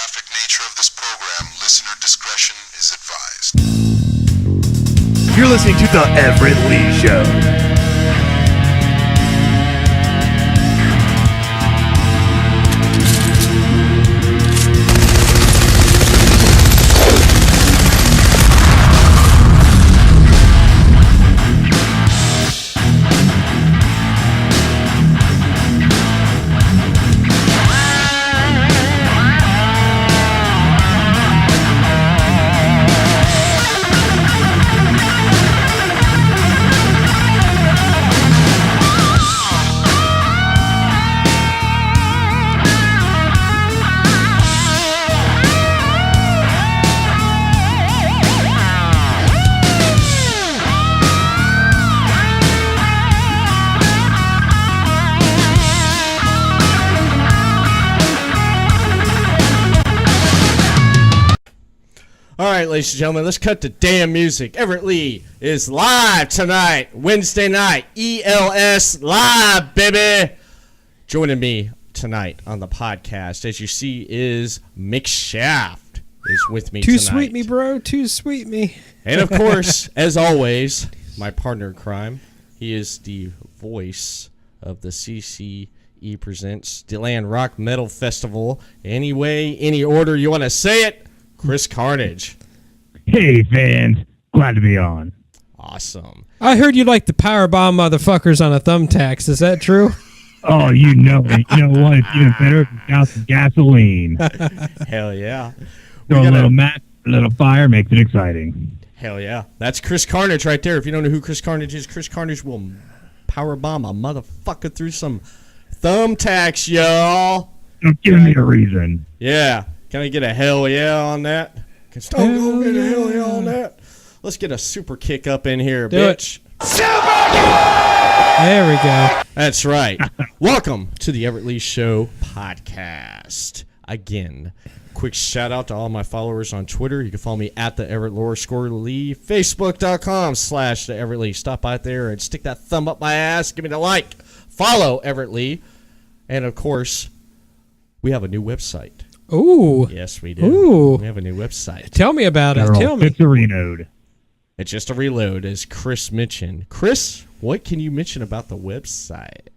graphic nature of this program, listener discretion is advised. You're listening to The Everett Lee Show. All right, ladies and gentlemen, let's cut the damn music. Everett Lee is live tonight, Wednesday night, ELS live, baby. Joining me tonight on the podcast, as you see, is Mick Shaft is with me Too tonight. sweet me, bro. Too sweet me. And, of course, as always, my partner in crime, he is the voice of the CCE Presents Deland Rock Metal Festival. Any way, any order you want to say it, Chris Carnage. Hey, fans. Glad to be on. Awesome. I heard you like the powerbomb motherfuckers on a thumbtacks. Is that true? Oh, you know it. You know what? It's even better if it's got some gasoline. Hell yeah. Throw a little match, a little fire, makes it exciting. Hell yeah. That's Chris Carnage right there. If you don't know who Chris Carnage is, Chris Carnage will powerbomb a motherfucker through some thumbtacks, y'all. Don't give me a reason. Yeah. Can I get a hell yeah on that? Can Stone Cold get a hell yeah on that? Let's get a super kick up in here, Do bitch. There we go. That's right. Welcome to the Everett Lee Show podcast. Again, quick shout out to all my followers on Twitter. You can follow me at the Everett _Lee, Facebook.com/the Everett Lee. Stop out there and stick that thumb up my ass. Give me the like. Follow Everett Lee. And of course, we have a new website. Ooh. Yes, we do. Ooh. We have a new website. Tell me about it. Tell me. It's a renode. It's just a reload, as Chris mentioned. Chris, what can you mention about the website?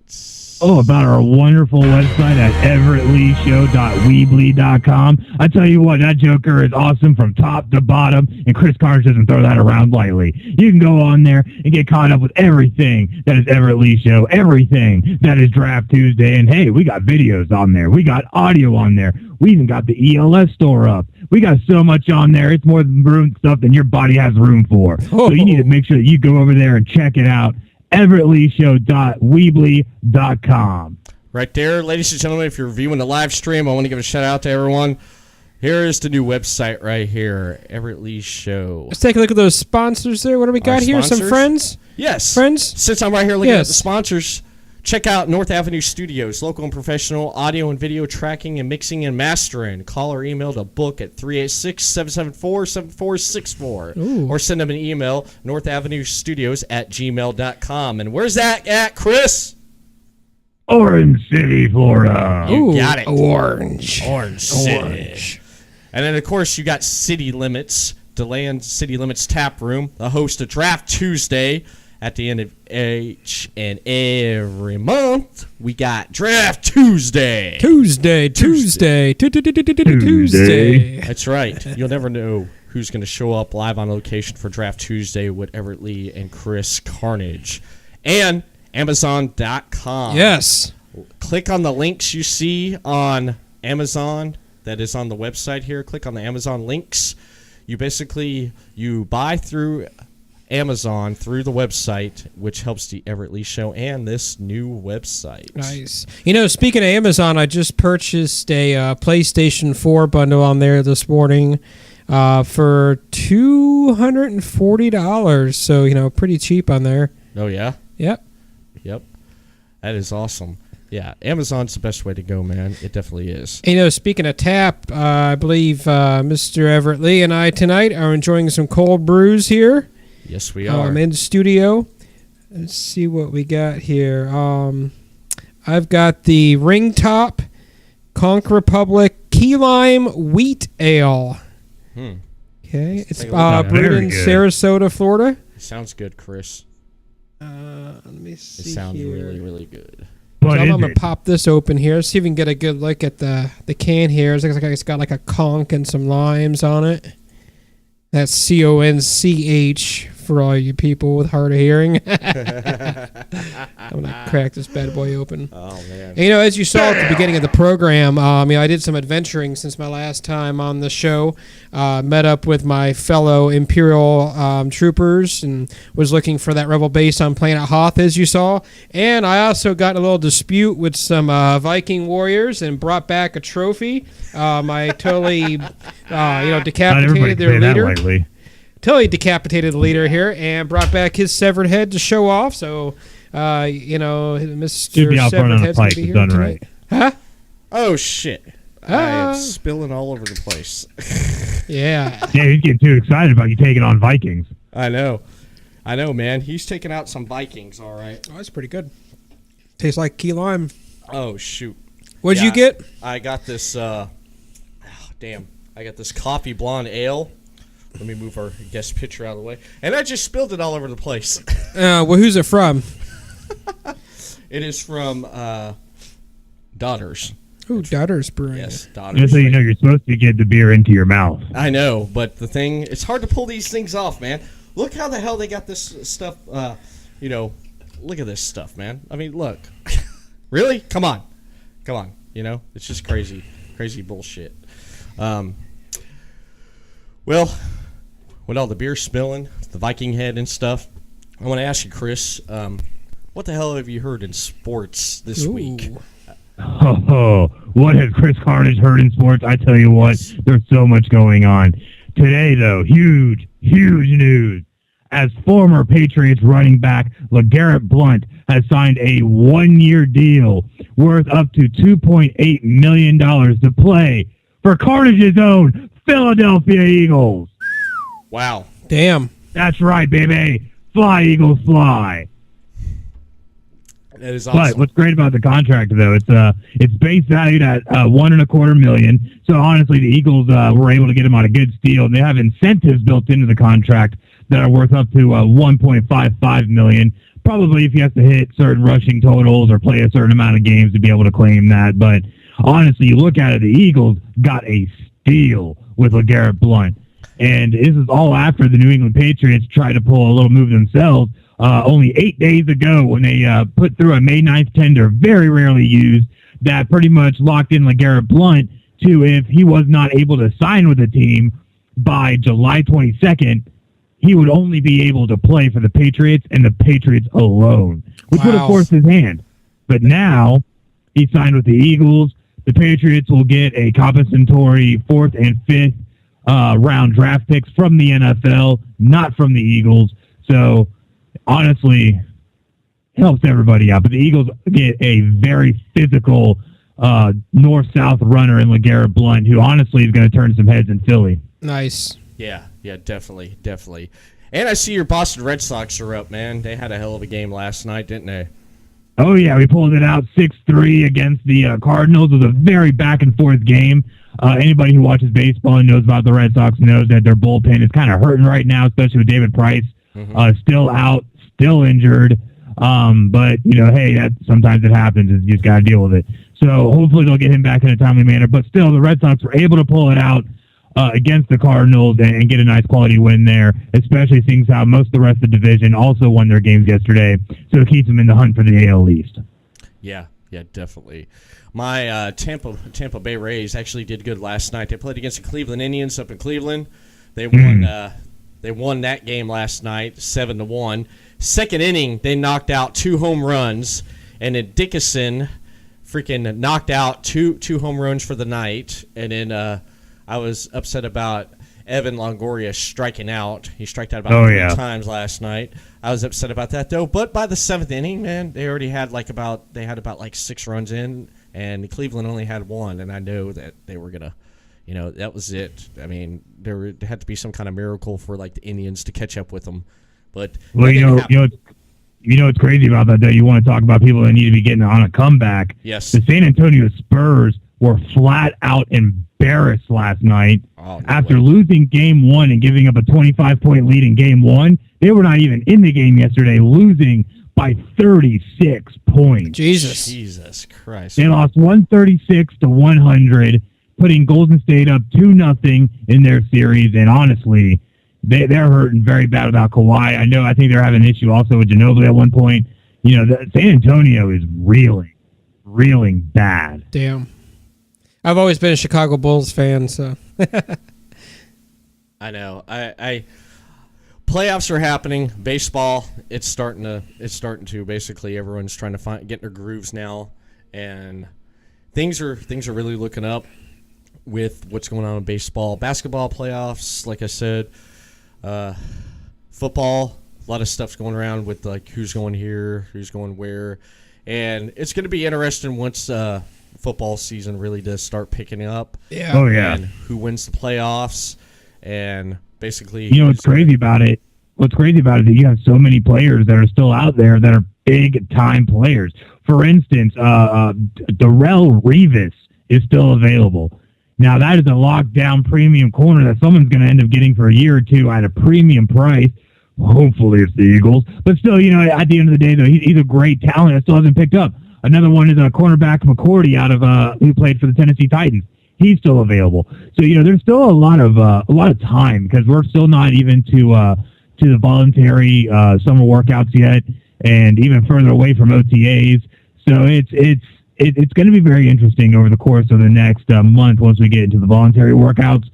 Oh, about our wonderful website at everettleeshow.weebly.com. I tell you what, that Joker is awesome from top to bottom, and Chris Carnage doesn't throw that around lightly. You can go on there and get caught up with everything that is Everett Lee Show, everything that is Draft Tuesday, and hey, we got videos on there. We got audio on there. We even got the ELS store up. We got so much on there. It's more room stuff than your body has room for. So you need to make sure that you go over there and check it out. everettleeshow.weebly.com. Right there, ladies and gentlemen, if you're viewing the live stream, I want to give a shout out to everyone. Here is the new website right here, Everett Lee Show. Let's take a look at those sponsors there. What do we got here? Sponsors? Some friends? Yes. Friends? Since I'm right here looking at Yes. the sponsors, check out North Avenue Studios, local and professional audio and video tracking and mixing and mastering. Call or email to book at 386-774-7464. Or send them an email, northavenuestudios@gmail.com. And where's that at, Chris? Orange City, Florida. You got it. Orange. City. And then, of course, you got City Limits, DeLand City Limits Tap Room, the host of Draft Tuesday. At the end of each and every month, we got Draft Tuesday. Tuesday. That's right. You'll never know who's going to show up live on location for Draft Tuesday with Everett Lee and Chris Carnage. And Amazon.com. Yes. Click on the links you see on Amazon that is on the website here. Click on the Amazon links. You buy through Amazon through the website, which helps the Everett Lee Show and this new website. Nice. You know, speaking of Amazon, I just purchased a PlayStation 4 bundle on there this morning for $240. So, you know, pretty cheap on there. Oh, yeah? Yep. That is awesome. Yeah, Amazon's the best way to go, man. It definitely is. You know, speaking of tap, I believe Mr. Everett Lee and I tonight are enjoying some cold brews here. Yes, we are. In the studio. Let's see what we got here. I've got the Ring Top Conch Republic Key Lime Wheat Ale. Okay, it's take a look. brewed Very in good. Sarasota, Florida. Sounds good, Chris. Let me It see. sounds here. really, really good. What So is I'm gonna it? pop this open here. See if we can get a good look at the can here. It looks like it's got like a conch and some limes on it. That's CONCH for all you people with hard of hearing. I'm gonna crack this bad boy open. Oh man. And, as you saw at the beginning of the program, I did some adventuring since my last time on the show. Met up with my fellow Imperial troopers and was looking for that rebel base on Planet Hoth, as you saw. And I also got in a little dispute with some Viking warriors and brought back a trophy. I totally, Not decapitated everybody their say that leader. lightly. Totally decapitated the leader here and brought back his severed head to show off. So, Mr. Should be out front Severed on a Head's gonna pike be if here done tonight. right. Huh? Oh shit. I Ah. am spilling all over the place. Yeah. Yeah, he's getting too excited about you taking on Vikings. I know, man. He's taking out some Vikings, all right. Oh, that's pretty good. Tastes like key lime. Oh shoot. What'd Yeah, you get? I got this. I got this coffee blonde ale. Let me move our guest picture out of the way. And I just spilled it all over the place. Who's it from? It is from Daughters. Ooh, Daughter's Brewing. Yes, Daughters. Just so you know, you're supposed to get the beer into your mouth. I know, but the thing, it's hard to pull these things off, man. Look how the hell they got this stuff, look at this stuff, man. I mean, look. Really? Come on. It's just crazy bullshit. Well, with all the beer spilling, the Viking head and stuff, I want to ask you, Chris, what the hell have you heard in sports this week? Oh, what has Chris Carnage heard in sports? I tell you what, there's so much going on. Today, though, huge news. As former Patriots running back LeGarrette Blount has signed a one-year deal worth up to $2.8 million to play for Carnage's own Philadelphia Eagles. Wow. Damn. That's right, baby. Fly, Eagles, fly. That is awesome. But what's great about the contract, though, it's base valued at $1.25 million. So honestly, the Eagles were able to get him on a good steal. They have incentives built into the contract that are worth up to $1.55 million. Probably if he has to hit certain rushing totals or play a certain amount of games to be able to claim that. But honestly, you look at it, the Eagles got a steal with LeGarrette Blount. And this is all after the New England Patriots tried to pull a little move themselves only 8 days ago when they put through a May 9th tender, very rarely used, that pretty much locked in LeGarrette Blount to, if he was not able to sign with the team by July 22nd, he would only be able to play for the Patriots and the Patriots alone, which would have Wow. forced his hand. But now he signed with the Eagles. The Patriots will get a compensatory 4th and 5th round draft picks from the NFL, not from the Eagles. So honestly, helps everybody out. But the Eagles get a very physical north-south runner in LeGarrette Blount, who honestly is going to turn some heads in Philly. Nice. Yeah, definitely. And I see your Boston Red Sox are up, man. They had a hell of a game last night, didn't they? Oh, yeah, we pulled it out 6-3 against the Cardinals. It was a very back-and-forth game. Anybody who watches baseball and knows about the Red Sox knows that their bullpen is kind of hurting right now, especially with David Price still out, still injured. But, hey, sometimes it happens. You just got to deal with it. So hopefully they'll get him back in a timely manner. But still, the Red Sox were able to pull it out against the Cardinals and get a nice quality win there, especially seeing how most of the rest of the division also won their games yesterday. So it keeps them in the hunt for the AL East. Yeah, definitely. My Tampa Bay Rays actually did good last night. They played against the Cleveland Indians up in Cleveland. They won. They won that game last night, 7-1. Second inning, they knocked out 2 home runs, and then Dickinson freaking knocked out two home runs for the night. And then I was upset about Evan Longoria striking out. He struck out about 3 times last night. I was upset about that though. But by the 7th inning, man, they already had about 6 runs in, and Cleveland only had 1. And I know that they were gonna, that was it. I mean, there had to be some kind of miracle for like the Indians to catch up with them. But well, what's crazy about that though? You want to talk about people that need to be getting on a comeback? Yes. The San Antonio Spurs were flat out embarrassed last night. Oh, After losing game one and giving up a 25-point lead in game one. They were not even in the game yesterday, losing by 36 points. Jesus Christ. They lost 136 to 100, putting Golden State up 2-0 in their series. And honestly, they're hurting very bad about Kawhi. I think they're having an issue also with Ginobili at one point. San Antonio is reeling bad. Damn. I've always been a Chicago Bulls fan, so. I know. I playoffs are happening. Baseball, it's starting to basically everyone's trying to get in their grooves now, and things are really looking up with what's going on in baseball. Basketball playoffs, like I said, football, a lot of stuff's going around with like who's going here, who's going where, and it's going to be interesting once football season really does start picking up. Yeah. Oh yeah. And who wins the playoffs, and basically, what's crazy about it? What's crazy about it is that you have so many players that are still out there that are big-time players. For instance, Darrelle Revis is still available. Now, that is a lockdown premium corner that someone's going to end up getting for a year or two at a premium price. Hopefully it's the Eagles. But still, at the end of the day, though, he's a great talent that still hasn't picked up. Another one is a cornerback McCourty out of who played for the Tennessee Titans. He's still available. So, there's still a lot of time because we're still not even to the voluntary summer workouts yet, and even further away from OTAs. So it's going to be very interesting over the course of the next month once we get into the voluntary workouts.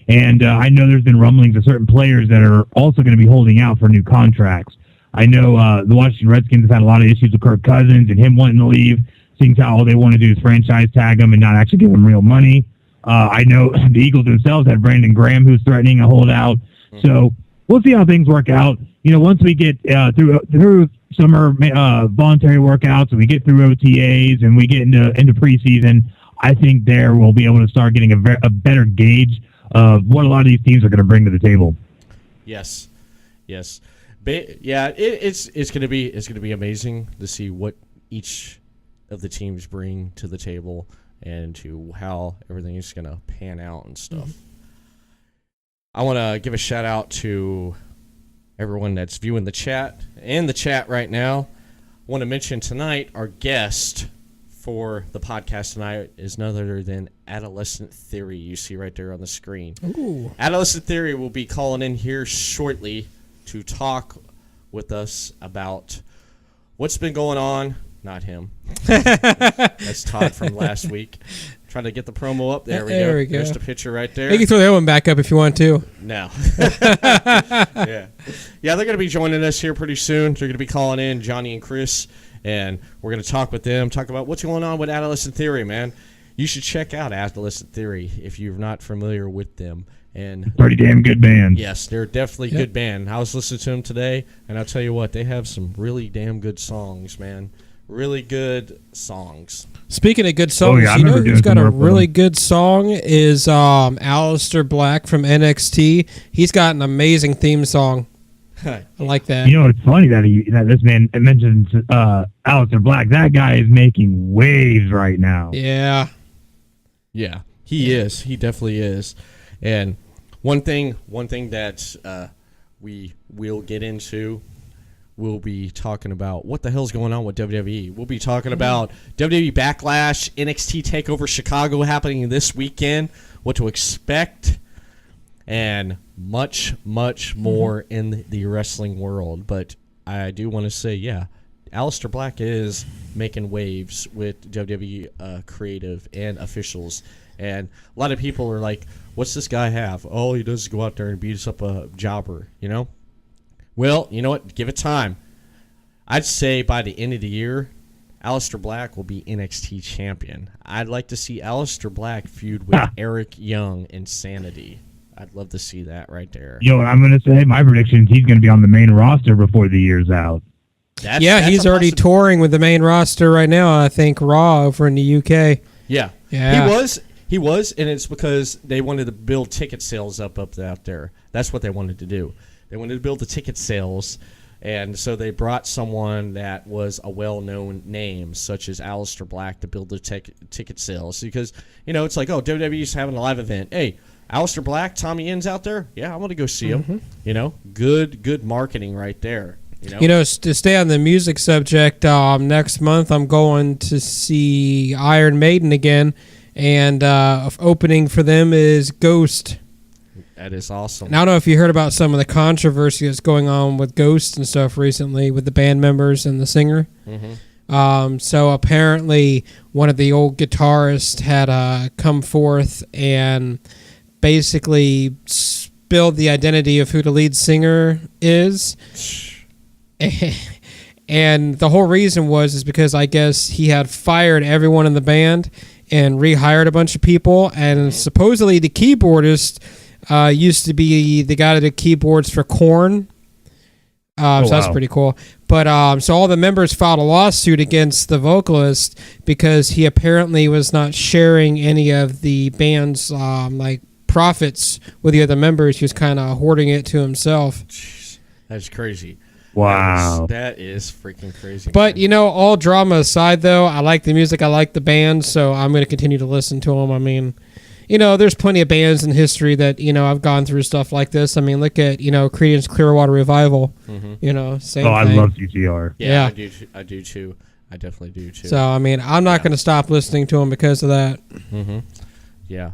And I know there's been rumblings of certain players that are also going to be holding out for new contracts. I know the Washington Redskins have had a lot of issues with Kirk Cousins and him wanting to leave, seeing how all they want to do is franchise tag him and not actually give him real money. I know the Eagles themselves had Brandon Graham who's threatening a holdout. So we'll see how things work out. Once we get through summer voluntary workouts and we get through OTAs and we get into preseason, I think there we'll be able to start getting a better gauge of what a lot of these teams are going to bring to the table. Yes. It's going to be amazing to see what each of the teams bring to the table and to how everything is going to pan out and stuff. Mm-hmm. I want to give a shout out to everyone that's viewing the chat right now. I want to mention tonight our guest for the podcast tonight is none other than Adolescent Theory. You see right there on the screen. Ooh. Adolescent Theory will be calling in here shortly to talk with us about what's been going on. Not him. That's Todd from last week. Trying to get the promo up. There we go. There's the picture right there. You can throw that one back up if you want to. No. Yeah, they're going to be joining us here pretty soon. They're going to be calling in, Johnny and Chris, and we're going to talk with them, talk about what's going on with Adolescent Theory, man. You should check out Adolescent Theory if you're not familiar with them. And pretty damn good band. Yes, they're definitely a good band. I was listening to them today, and I'll tell you what, they have some really damn good songs, man. Really good songs. Speaking of good songs, you know who's got a really good song is Aleister Black from NXT. He's got an amazing theme song. I like that. It's funny that this man mentions Aleister Black. That guy is making waves right now. Yeah. Yeah, he is. He definitely is. And one thing that we will get into, we'll be talking about what the hell's going on with WWE. We'll be talking about WWE Backlash, NXT Takeover Chicago happening this weekend, what to expect, and much, much more in the wrestling world. But I do want to say, Aleister Black is making waves with WWE creative and officials. And a lot of people are like, what's this guy have? Oh, he does go out there and beats up a jobber, Well, you know what? Give it time. I'd say by the end of the year, Aleister Black will be NXT champion. I'd like to see Aleister Black feud with Eric Young in Sanity. I'd love to see that right there. I'm going to say my prediction is he's going to be on the main roster before the year's out. That's he's already touring with the main roster right now. I think Raw over in the UK. Yeah. He was, and it's because they wanted to build ticket sales up out there. That's what they wanted to do. They wanted to build the ticket sales And so they brought someone that was a well-known name, such as Aleister Black, to build the ticket sales. Because, it's like, oh, WWE's having a live event. Hey, Aleister Black, Tommy Inn's out there? Yeah, I want to go see him. Good marketing right there. To stay on the music subject, next month I'm going to see Iron Maiden again, and opening for them is Ghost. That is awesome. And I don't know if you heard about some of the controversy that's going on with Ghost and stuff recently with the band members and the singer. So apparently one of the old guitarists had come forth and basically spilled the identity of who the lead singer is. And the whole reason is because I guess he had fired everyone in the band and rehired a bunch of people. And supposedly the keyboardist used to be the guy that did keyboards for Korn. So that's pretty cool. But so all the members filed a lawsuit against the vocalist because he apparently was not sharing any of the band's profits with the other members. He was kind of hoarding it to himself. Jeez, that's crazy. Wow. That is freaking crazy. But, all drama aside, though, I like the music. I like the band, so I'm going to continue to listen to them. I mean, there's plenty of bands in history that, I've gone through stuff like this. I mean, look at, Creedence Clearwater Revival. Same thing. I love CCR. Yeah. I do too. I definitely do too. So, I mean, I'm not going to stop listening to them because of that. Yeah.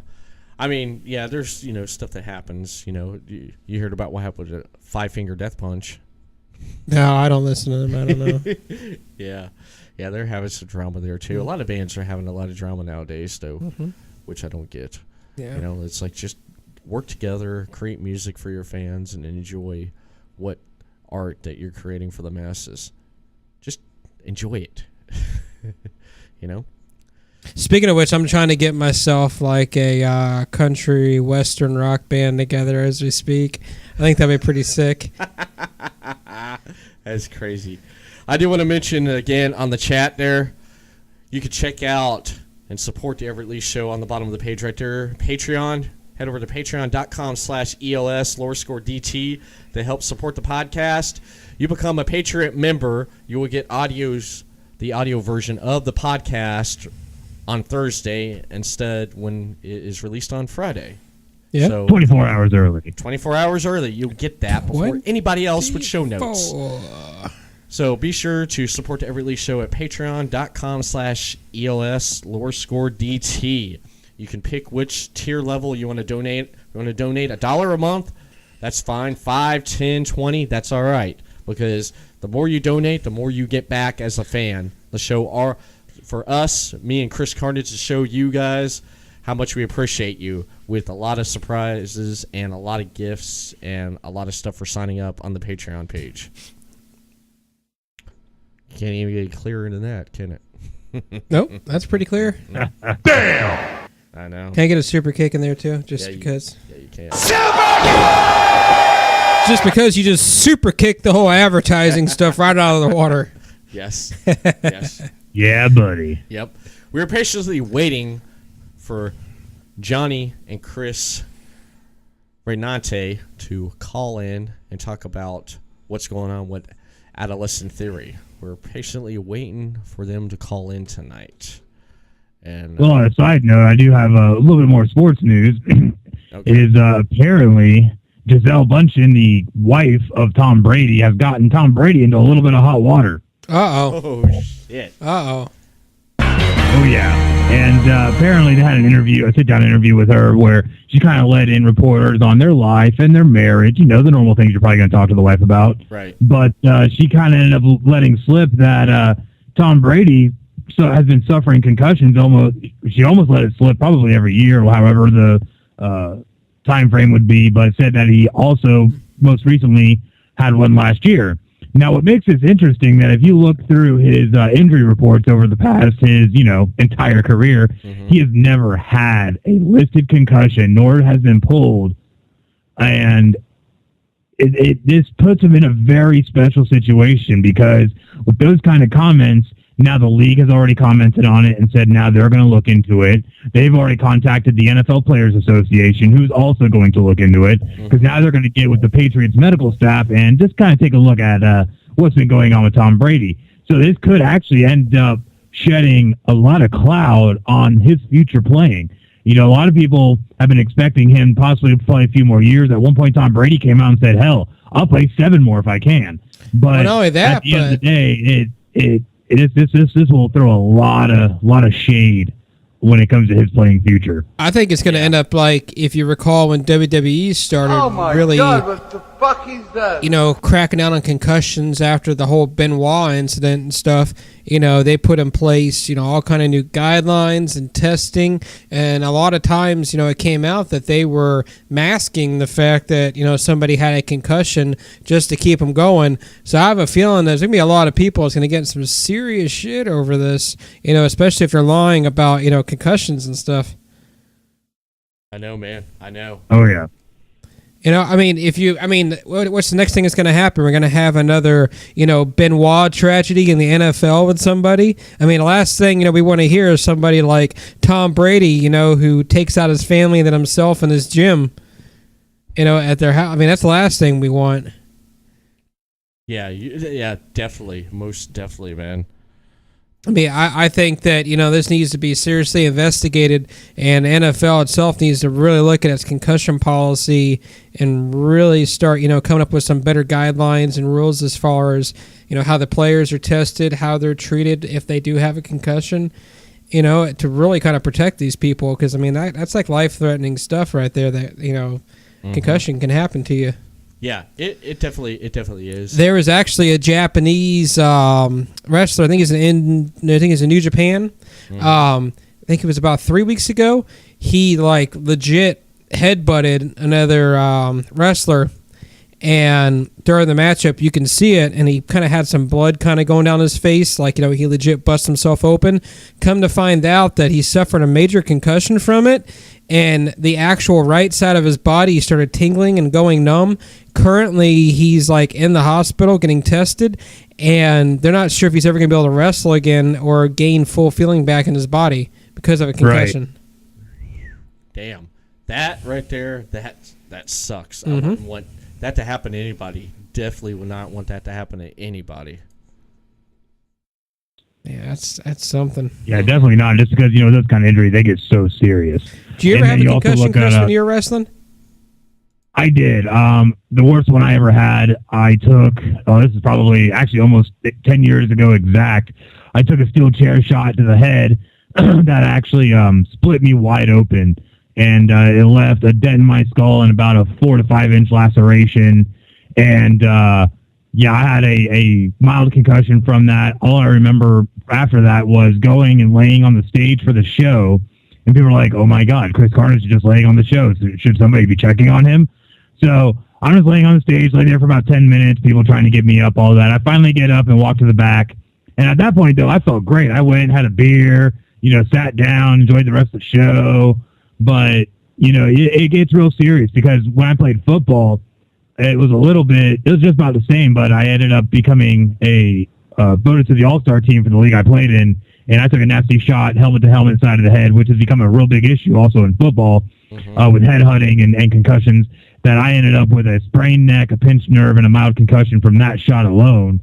I mean, there's, stuff that happens. You heard about what happened with Five Finger Death Punch. No, I don't listen to them. I don't know. Yeah, they're having some drama there too. A lot of bands are having a lot of drama nowadays, though, which I don't get. Yeah, it's like just work together, create music for your fans, and enjoy what art that you're creating for the masses. Just enjoy it. Speaking of which, I'm trying to get myself like a country western rock band together as we speak. I think that'd be pretty sick. That's crazy. I do want to mention again on the chat there, you can check out and support the Everett Lee Show on the bottom of the page right there. Patreon. Head over to patreon.com/ELS _DT to help support the podcast. You become a Patriot member, you will get the audio version of the podcast on Thursday instead when it is released on Friday. Yeah, so 24 hours early. 24 hours early. You'll get that before anybody else with show notes. So be sure to support the Everett Lee Show at patreon.com/ELS _DT. You can pick which tier level you want to donate. If you want to donate $1 a month, that's fine. 5, 10, 20, that's all right. Because the more you donate, the more you get back as a fan. The show for us, me and Chris Carnage, to show you guys how much we appreciate you with a lot of surprises and a lot of gifts and a lot of stuff for signing up on the Patreon page. Can't even get clearer than that, can it? Nope, that's pretty clear. Damn! I know. Can I get a super kick in there too? Because. Yeah, you can. Just because you just super kicked the whole advertising stuff right out of the water. Yes. Yes. Yeah, buddy. Yep. We were patiently waiting for Johnny and Chris Reynante to call in and talk about what's going on with Adolescent Theory. We're patiently waiting for them to call in tonight. And well, on a side note, I do have a little bit more sports news. Okay. It is apparently Gisele Bündchen, the wife of Tom Brady, has gotten Tom Brady into a little bit of hot water. Uh-oh. Oh, shit. Uh-oh. Oh, yeah. And apparently they had a sit-down interview with her where she kind of let in reporters on their life and their marriage, the normal things you're probably going to talk to the wife about. Right. But she kind of ended up letting slip that Tom Brady has been suffering concussions she almost let it slip probably every year, or however the time frame would be, but said that he also most recently had one last year. Now, what makes this interesting that if you look through his injury reports over the past, his entire career, he has never had a listed concussion, nor has been pulled, and this puts him in a very special situation because with those kind of comments, Now the league has already commented on it and said now they're going to look into it. They've already contacted the NFL Players Association, who's also going to look into it, because now they're going to get with the Patriots medical staff and just kind of take a look at what's been going on with Tom Brady. So this could actually end up shedding a lot of cloud on his future playing. You know, a lot of people have been expecting him possibly to play a few more years. At one point, Tom Brady came out and said, hell, I'll play 7 more if I can. But not only that, at the end of the day, this will throw a lot of shade when it comes to his playing future. I think it's going to end up like, if you recall, when WWE started what the fuck is that? you know, cracking down on concussions after the whole Benoit incident and stuff. You know, they put in place, you know, all kind of new guidelines and testing, and a lot of times, you know, it came out that they were masking the fact that, you know, somebody had a concussion just to keep them going. So I have a feeling there's going to be a lot of people that's going to get in some serious shit over this, you know, especially if you're lying about, you know, concussions and stuff. I know, man. I know. Oh, yeah. You know, what's the next thing that's going to happen? We're going to have another, you know, Benoit tragedy in the NFL with somebody. I mean, the last thing, you know, we want to hear is somebody like Tom Brady, you know, who takes out his family and then himself in his gym, you know, at their house. I mean, that's the last thing we want. Yeah, yeah, definitely. Most definitely, man. I mean, I think that, you know, this needs to be seriously investigated, and NFL itself needs to really look at its concussion policy and really start, you know, coming up with some better guidelines and rules as far as, you know, how the players are tested, how they're treated if they do have a concussion, you know, to really kind of protect these people. Because, I mean, that's like life-threatening stuff right there that, you know, concussion can happen to you. Yeah, it definitely is. There was actually a Japanese wrestler. I think he's in New Japan. I think it was about 3 weeks ago. He like legit headbutted another wrestler, and during the matchup, you can see it. And he kind of had some blood kind of going down his face, like, you know, he legit bust himself open. Come to find out that he suffered a major concussion from it. And the actual right side of his body started tingling and going numb. Currently, he's like in the hospital getting tested, and they're not sure if he's ever going to be able to wrestle again or gain full feeling back in his body because of a concussion. Right. Damn, that right there, that sucks. I wouldn't want that to happen to anybody. Definitely would not want that to happen to anybody. Yeah, that's something. Yeah, definitely not. Just because, you know, those kind of injuries, they get so serious. Do you ever have a concussion, Chris, when you were wrestling? I did. The worst one I ever had, I took, this is probably actually almost 10 years ago exact. I took a steel chair shot to the head that actually split me wide open. And it left a dent in my skull and about a 4 to 5 inch laceration. And yeah, I had a mild concussion from that. All I remember after that was going and laying on the stage for the show. And people were like, oh my God, Chris Carnage is just laying on the show. Should somebody be checking on him? So I was laying on the stage, lay there for about 10 minutes, people trying to get me up, all that. I finally get up and walk to the back. And at that point, though, I felt great. I went, had a beer, you know, sat down, enjoyed the rest of the show. But, you know, it gets real serious because when I played football, it was just about the same, but I ended up becoming voted to the All-Star team for the league I played in. And I took a nasty shot, helmet to helmet, side of the head, which has become a real big issue also in football with headhutting and concussions, that I ended up with a sprained neck, a pinched nerve, and a mild concussion from that shot alone.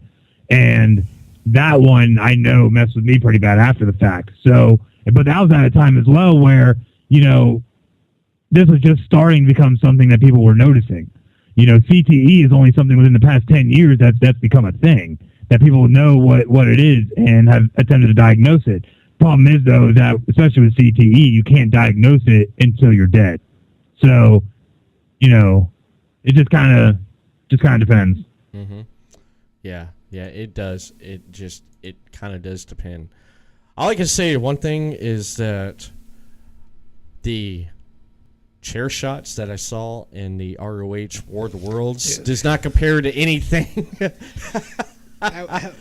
And that one, I know, messed with me pretty bad after the fact. So, but that was at a time as well where, you know, this was just starting to become something that people were noticing. You know, CTE is only something within the past 10 years that's become a thing, that people know what it is and have attempted to diagnose it. Problem is, though, that especially with CTE, you can't diagnose it until you're dead. So, you know, it just kind of depends. Mm-hmm. Yeah, it does. It kind of does depend. All I can say, one thing is that the chair shots that I saw in the ROH War of the Worlds does not compare to anything.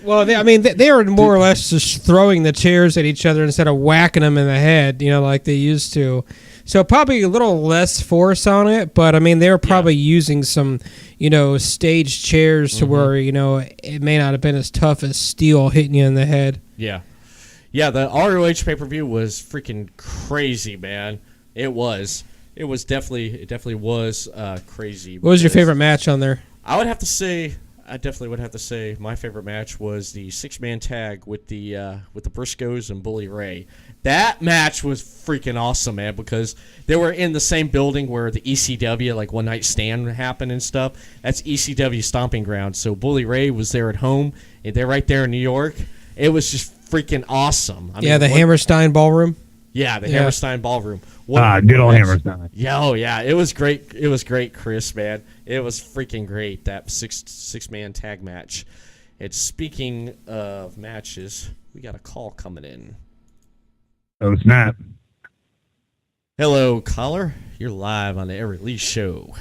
Well, they were more or less just throwing the chairs at each other instead of whacking them in the head, like they used to. So probably a little less force on it, but they were probably using some, staged chairs to where, it may not have been as tough as steel hitting you in the head. Yeah. Yeah, the ROH pay-per-view was freaking crazy, man. It definitely was crazy. What was your favorite match on there? I definitely would have to say my favorite match was the 6-man tag with the Briscoes and Bully Ray. That match was freaking awesome, man, because they were in the same building where the ECW, like One Night Stand, happened and stuff. That's ECW stomping ground. So Bully Ray was there at home, and they're right there in New York. It was just freaking awesome. The Hammerstein Ballroom. Yeah, the Hammerstein Ballroom. Good old Hammerstein. Yeah, oh yeah, it was great. It was great, Chris, man. It was freaking great, that six-man tag match. And speaking of matches, we got a call coming in. Oh, snap. Hello, caller. You're live on the Everett Lee Show.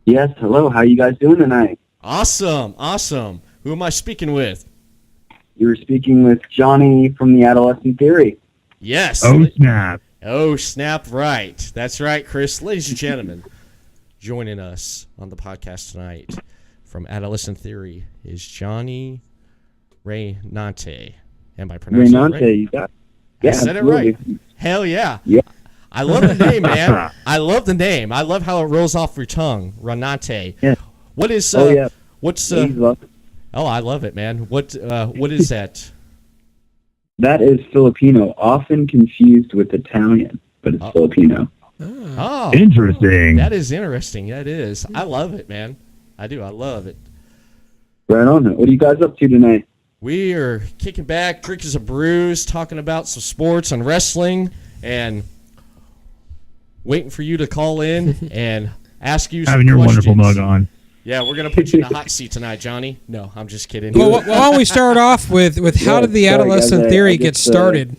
Yes, hello. How you guys doing tonight? Awesome. Who am I speaking with? You were speaking with Johnny from the Adolescent Theory. Yes. Oh, snap. Oh, snap, right. That's right, Chris. Ladies and gentlemen, joining us on the podcast tonight from Adolescent Theory is Johnny Reynante. Am I pronouncing it right? Reynante, you got I said absolutely. it right. Hell yeah. Yeah. I love the name, man. I love the name. I love how it rolls off your tongue. Reynante. Yeah. What is what's Please love it. Oh, I love it, man. What is that? That is Filipino, often confused with Italian, but it's Filipino. Oh. Interesting. That is interesting. That is. I love it, man. I do. I love it. Right on. What are you guys up to tonight? We are kicking back, drinking some brews, talking about some sports and wrestling, and waiting for you to call in and ask you some Having your questions. wonderful mug on. Yeah, we're going to put you in the hot seat tonight, Johnny. No, I'm just kidding. Well, why don't we start off with how did the Adolescent guys, Theory I get just, started?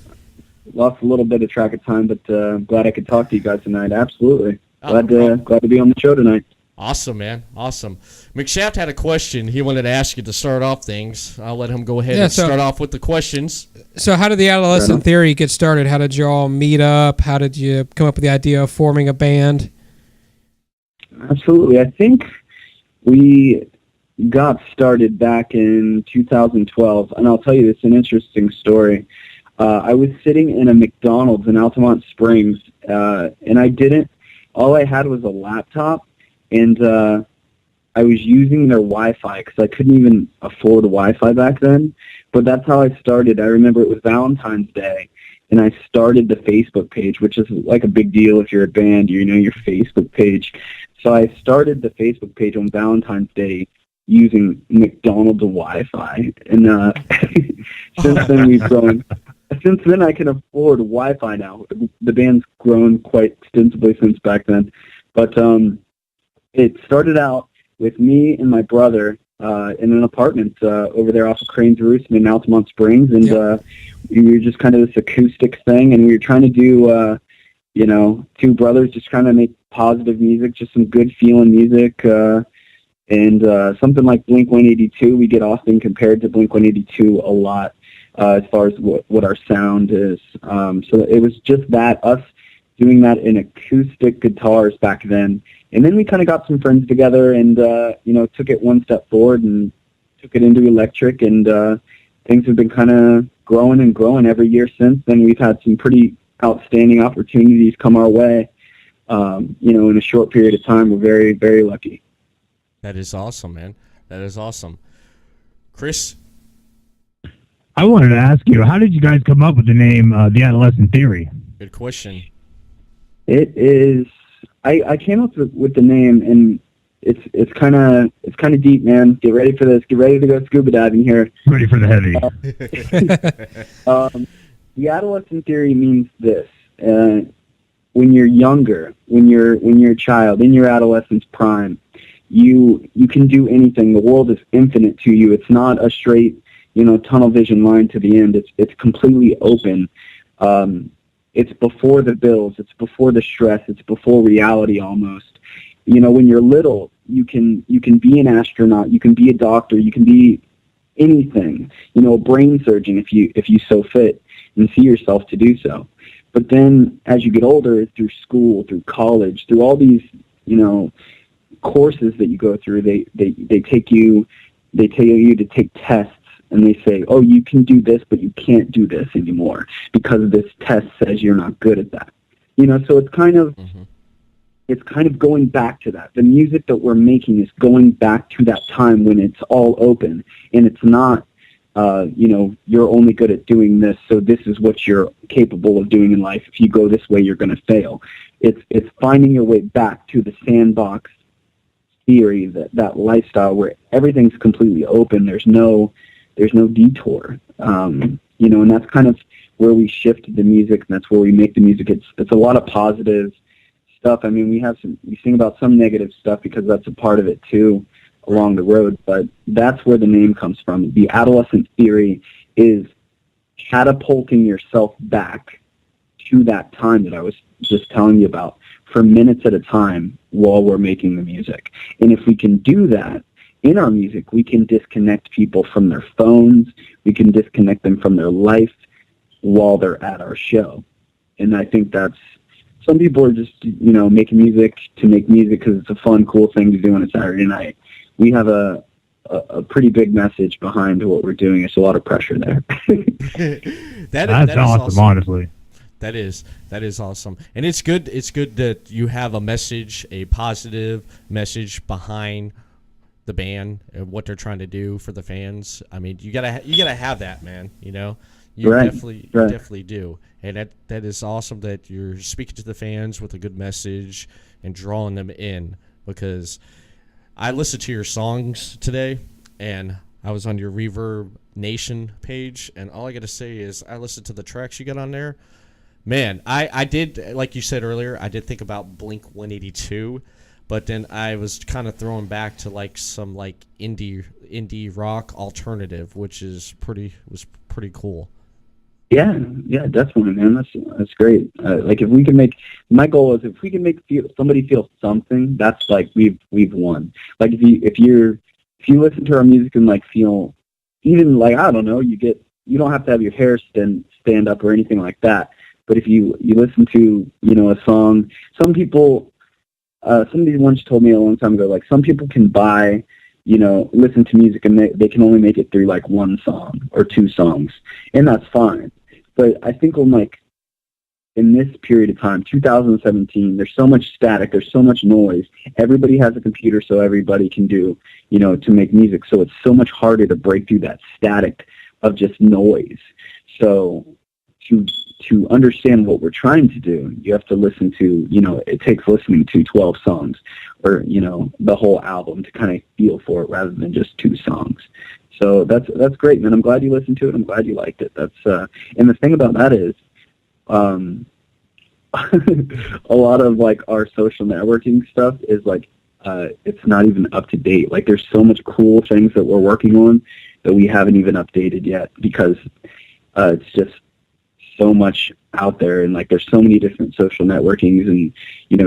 Lost a little bit of track of time, but glad I could talk to you guys tonight. Absolutely. Oh, Glad to be on the show tonight. Awesome, man. Awesome. McShaft had a question he wanted to ask you to start off things. I'll let him go ahead and start off with the questions. So how did the Adolescent Theory get started? How did you all meet up? How did you come up with the idea of forming a band? Absolutely. I think we got started back in 2012, and I'll tell you, it's an interesting story. I was sitting in a McDonald's in Altamont Springs, and all I had was a laptop, and I was using their Wi-Fi because I couldn't even afford Wi-Fi back then, but that's how I started. I remember it was Valentine's Day, and I started the Facebook page, which is like a big deal if you're a band, your Facebook page. So I started the Facebook page on Valentine's Day using McDonald's Wi-Fi, and since then we've grown. Since then, I can afford Wi-Fi now. The band's grown quite extensively since back then, but it started out with me and my brother in an apartment over there off of Crane's Roost in Altamont Springs, and we were just kind of this acoustic thing, and we were trying to do, two brothers just trying to make positive music, just some good feeling music. And something like Blink-182, we get often compared to Blink-182 a lot as far as what our sound is. So it was just that, us doing that in acoustic guitars back then. And then we kind of got some friends together and, took it one step forward and took it into electric. And things have been kind of growing and growing every year since then. We've had some pretty outstanding opportunities come our way. In a short period of time, we're very, very lucky. That is awesome, man. That is awesome. Chris? I wanted to ask you, how did you guys come up with the name The Adolescent Theory? Good question. It is. I came up with the name, and it's kind of deep, man. Get ready for this. Get ready to go scuba diving here. Ready for the heavy. The Adolescent Theory means this: when you're younger, when you're a child in your adolescence prime, you can do anything. The world is infinite to you. It's not a straight, tunnel vision line to the end. It's completely open. It's before the bills. It's before the stress. It's before reality almost. When you're little, you can be an astronaut. You can be a doctor. You can be anything, brain surgeon if you so fit and see yourself to do so. But then as you get older, through school, through college, through all these, courses that you go through, they tell you to take tests, and they say, oh, you can do this, but you can't do this anymore because this test says you're not good at that. So it's kind of it's kind of going back to that. The music that we're making is going back to that time when it's all open, and it's not, you're only good at doing this, so this is what you're capable of doing in life. If you go this way, you're going to fail. It's finding your way back to the sandbox theory, that lifestyle where everything's completely open. There's no detour. And that's kind of where we shift the music, and that's where we make the music. It's a lot of positive stuff. I mean, we sing about some negative stuff because that's a part of it too along the road, but that's where the name comes from. The Adolescent Theory is catapulting yourself back to that time that I was just telling you about for minutes at a time while we're making the music. And if we can do that in our music, we can disconnect people from their phones, we can disconnect them from their life while they're at our show. And I think some people are just, making music to make music because it's a fun, cool thing to do on a Saturday night. We have a pretty big message behind what we're doing. It's a lot of pressure there. That's awesome, honestly. That is awesome. And it's good that you have a message, a positive message behind the band and what they're trying to do for the fans. I mean, you gotta have that, man. You definitely do. And that is awesome that you're speaking to the fans with a good message and drawing them in, because I listened to your songs today, and I was on your Reverb Nation page, and all I got to say is I listened to the tracks you got on there. Man, I did, like you said earlier, I did think about Blink-182, but then I was kind of throwing back to some indie rock alternative, which was pretty cool. Yeah, definitely, man. That's great. If we can my goal is if we can make somebody feel something, that's we've won. Like if you listen to our music and feel, even I don't know, you don't have to have your hair stand up or anything like that. But if you listen to a song, somebody once told me a long time ago, some people can buy, listen to music and they can only make it through one song or two songs, and that's fine. But I think in this period of time, 2017, there's so much static, there's so much noise. Everybody has a computer, so everybody can do, to make music. So it's so much harder to break through that static of just noise. So to understand what we're trying to do, you have to listen to, it takes listening to 12 songs or, the whole album to kind of feel for it rather than just two songs. So that's great, man. I'm glad you listened to it. I'm glad you liked it. And the thing about that is, a lot of our social networking stuff is it's not even up to date. There's so much cool things that we're working on that we haven't even updated yet because it's just so much out there, and there's so many different social networkings, and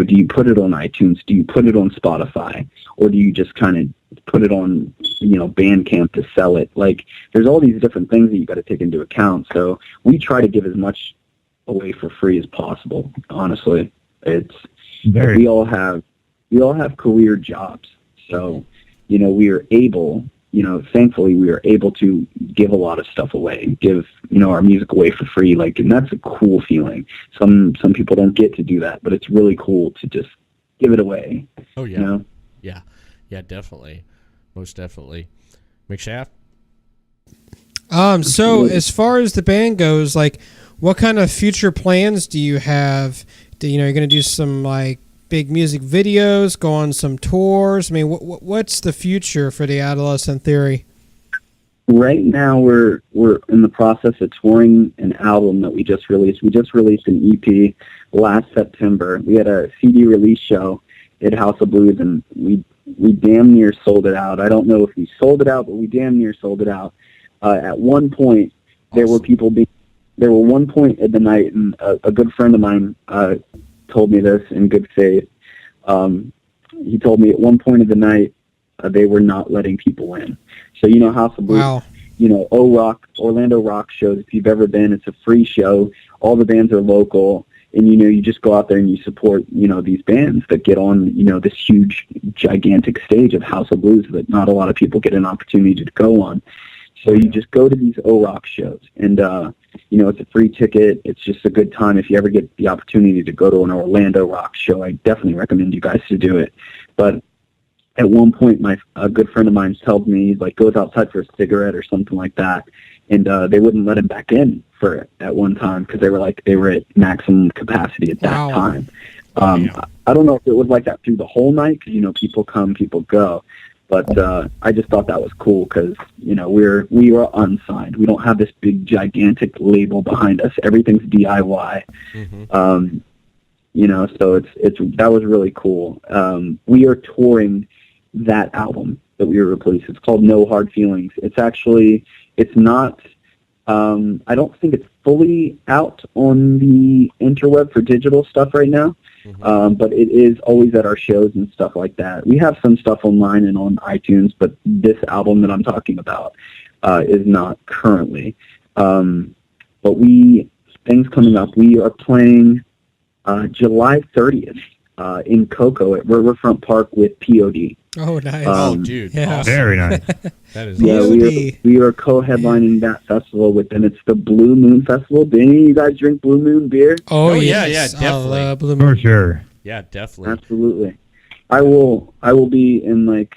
do you put it on iTunes, do you put it on Spotify, or do you just kind of put it on Bandcamp to sell it? There's all these different things that you got to take into account. So we try to give as much away for free as possible. Honestly, we all have career jobs, so we are able. Thankfully we are able to give a lot of stuff away, give, our music away for free. And that's a cool feeling. Some people don't get to do that, but it's really cool to just give it away. Oh, yeah. Yeah, definitely. Most definitely. McShaft? So as far as the band goes, what kind of future plans do you have? You're going to do some, big music videos, go on some tours? I mean, what's the future for the Adolescent Theory? Right now, we're in the process of touring an album that we just released. We just released an EP last September. We had a CD release show at House of Blues, and we damn near sold it out. I don't know if we sold it out, but we damn near sold it out. At one point, there were one point in the night, and a good friend of mine told me this in good faith. He told me at one point of the night they were not letting people in. So House of Blues. Wow. Orlando Rock shows. If you've ever been, it's a free show. All the bands are local, and you just go out there and you support these bands that get on this huge, gigantic stage of House of Blues that not a lot of people get an opportunity to go on. So you just go to these O-Rock shows, and it's a free ticket. It's just a good time. If you ever get the opportunity to go to an Orlando Rock show, I definitely recommend you guys to do it. But at one point, a good friend of mine told me, goes outside for a cigarette or something like that, and they wouldn't let him back in for it at one time because they were at maximum capacity at that time. I don't know if it was like that through the whole night because people come, people go. But I just thought that was cool because we are unsigned. We don't have this big gigantic label behind us. Everything's DIY. So that was really cool. We are touring that album that we released. It's called No Hard Feelings. It's not. I don't think it's fully out on the interweb for digital stuff right now. But it is always at our shows and stuff like that. We have some stuff online and on iTunes, but this album that I'm talking about is not currently. But things coming up. We are playing July 30th in Cocoa at Riverfront Park with POD. Oh, nice. Dude. Yeah. Awesome. Very nice. That is we are co-headlining that festival with them. It's the Blue Moon Festival. Do any of you guys drink Blue Moon beer? Oh yeah, yes. definitely. I love Blue Moon. For sure. Yeah, definitely. Absolutely. I will be in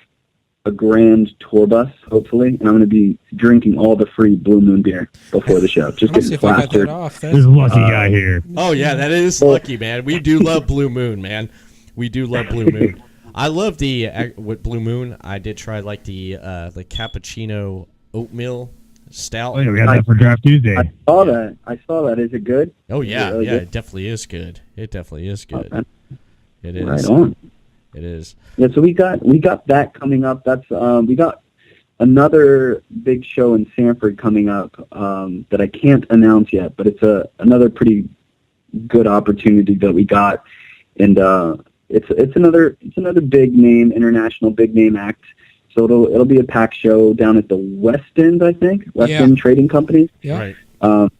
a grand tour bus, hopefully, and I'm going to be drinking all the free Blue Moon beer before the show. Just Let's see getting if I got that plastered. off. This is a lucky guy here. Oh yeah, that is lucky, man. We do love Blue Moon, man. We do love Blue Moon. I love with Blue Moon. I did try the cappuccino oatmeal stout. Oh yeah, we had that for Draft Tuesday. I saw that. Is it good? Oh yeah, really good? It definitely is good. It definitely is good. Okay. It is. Right on. It is. Yeah, so we got that coming up. That's we got another big show in Sanford coming up that I can't announce yet, but it's another pretty good opportunity that we got, and it's another international big name act. So it'll be a packed show down at the West End, I think. West End Trading Company. Yeah. Right.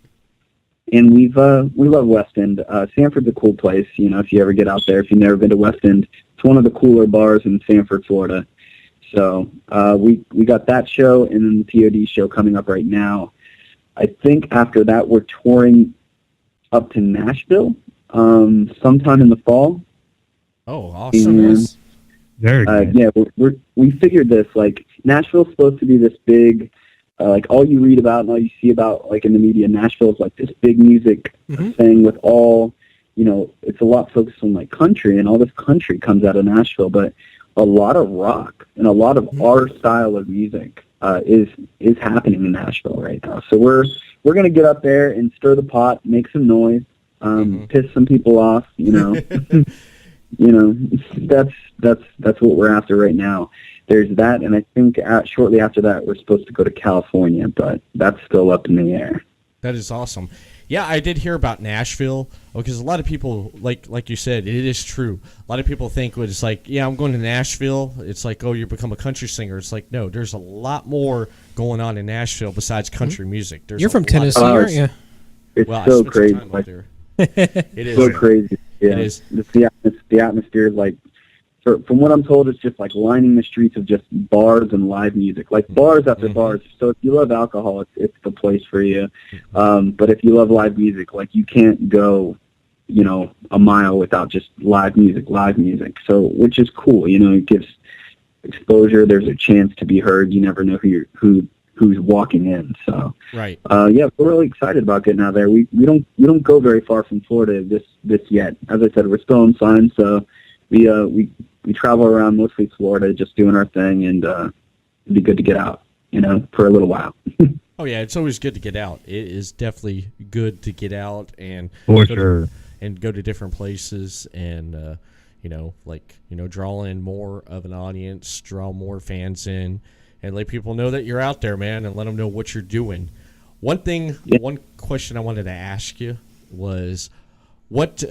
And we love West End. Sanford's a cool place. If you ever get out there, if you've never been to West End, it's one of the cooler bars in Sanford, Florida. So we got that show and then the POD show coming up right now. I think after that we're touring up to Nashville sometime in the fall. Oh, awesome. And, Very good. yeah, we figured this. Nashville's supposed to be this big, all you read about and all you see about, in the media. Nashville's this big music thing with all, it's a lot focused on country, and all this country comes out of Nashville. But a lot of rock and a lot of our style of music is happening in Nashville right now. So we're gonna get up there and stir the pot, make some noise, piss some people off. That's what we're after right now. There's that, and I think shortly after that we're supposed to go to California, but that's still up in the air. That is awesome. Yeah, I did hear about Nashville because a lot of people, like you said, it is true. A lot of people think it's I'm going to Nashville. It's you become a country singer. It's no, there's a lot more going on in Nashville besides country music. You're from Tennessee, aren't you? It's I so spent some crazy. time out there. It is so crazy. Yeah, it is. The atmosphere is from what I'm told, it's just lining the streets of just bars and live music, bars after bars. So if you love alcohol, it's the place for you. But if you love live music, you can't go, a mile without just live music. So, which is cool. It gives exposure. There's a chance to be heard. You never know who's walking in. So, right. Yeah, we're really excited about getting out there. We don't go very far from Florida this yet. As I said, we're still unsigned, so we travel around mostly Florida, just doing our thing, and it'd be good to get out, for a little while. Oh yeah, it's always good to get out. It is definitely good to get out and For sure. And go to different places and draw in more of an audience, draw more fans in, and let people know that you're out there, man, and let them know what you're doing. One question I wanted to ask you was, what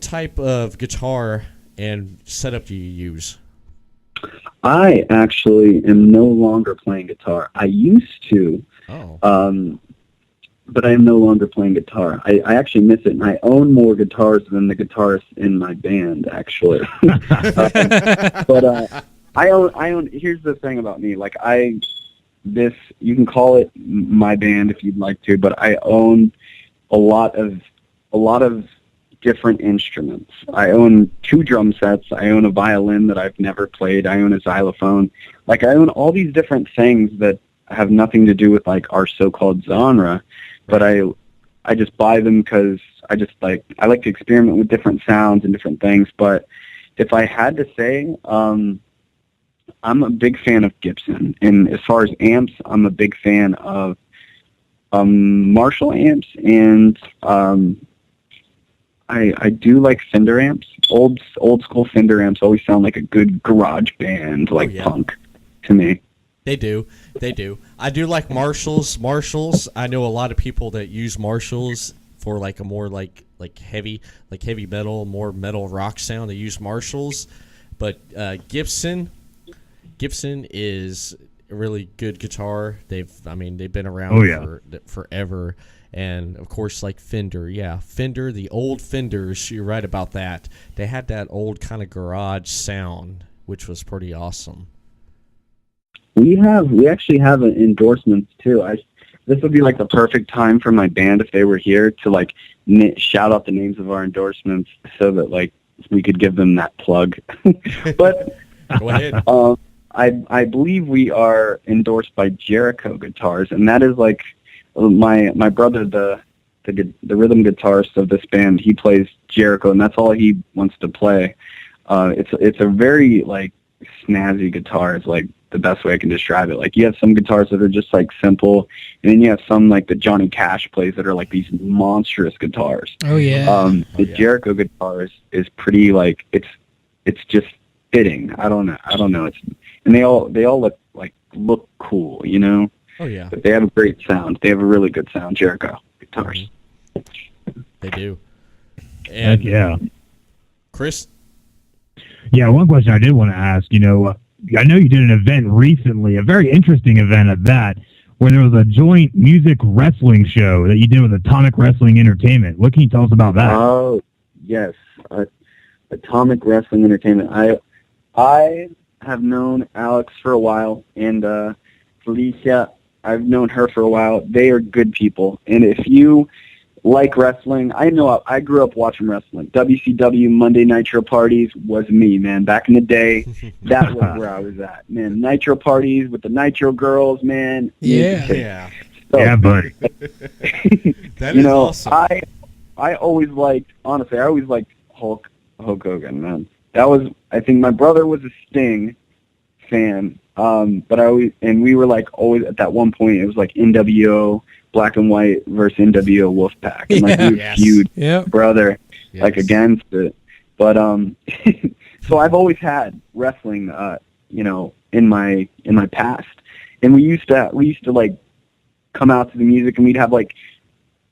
type of guitar and setup do you use? I actually am no longer playing guitar. I used to, but I am no longer playing guitar. I actually miss it, and I own more guitars than the guitarists in my band, actually. But I own. Here's the thing about me. Like you can call it my band if you'd like to, but I own a lot of different instruments. I own 2 drum sets. I own a violin that I've never played. I own a xylophone. Like, I own all these different things that have nothing to do with like our so-called genre, but I just buy them because I like to experiment with different sounds and different things. But if I had to say, I'm a big fan of Gibson, and as far as amps, I'm a big fan of Marshall amps, and I do like Fender amps. Old school Fender amps always sound like a good garage band, like punk, to me. They do. I do like Marshalls. I know a lot of people that use Marshalls for like a more like heavy metal, more metal rock sound. They use Marshalls, but Gibson is a really good guitar. They've been around for forever. And of course, like Fender, the old Fenders. You're right about that. They had that old kind of garage sound, which was pretty awesome. We actually have endorsements too. This would be like the perfect time for my band if they were here to like shout out the names of our endorsements so that like we could give them that plug. But go ahead. I believe we are endorsed by Jericho Guitars, and that is like my brother, the rhythm guitarist of this band. He plays Jericho, and that's all he wants to play. It's a very like snazzy guitar. It's like the best way I can describe it. Like, you have some guitars that are just like simple, and then you have some like that Johnny Cash plays that are like these monstrous guitars. Oh yeah. The Jericho guitar is pretty like it's just fitting. I don't know. And they all look cool, you know. Oh yeah. But they have a great sound. They have a really good sound, Jericho guitars. They do. And Heck yeah. Chris? Yeah, one question I did want to ask, I know you did an event recently, a very interesting event at that, where there was a joint music wrestling show that you did with Atomic Wrestling Entertainment. What can you tell us about that? Oh, yes. Atomic Wrestling Entertainment. I have known Alex for a while, and Felicia, I've known her for a while. They are good people. And if you like wrestling, I grew up watching wrestling. WCW Monday Nitro parties was me, man. Back in the day, that was where I was at, man. Nitro parties with the Nitro girls, man. Yeah. So, yeah, buddy. That is awesome. I always liked Hulk Hogan, man. I think my brother was a Sting fan, but we were like always at that one point, it was like NWO Black and White versus NWO Wolfpack, and like we would feud brother like against it. But so I've always had wrestling, in my past, and we used to like come out to the music, and we'd have like,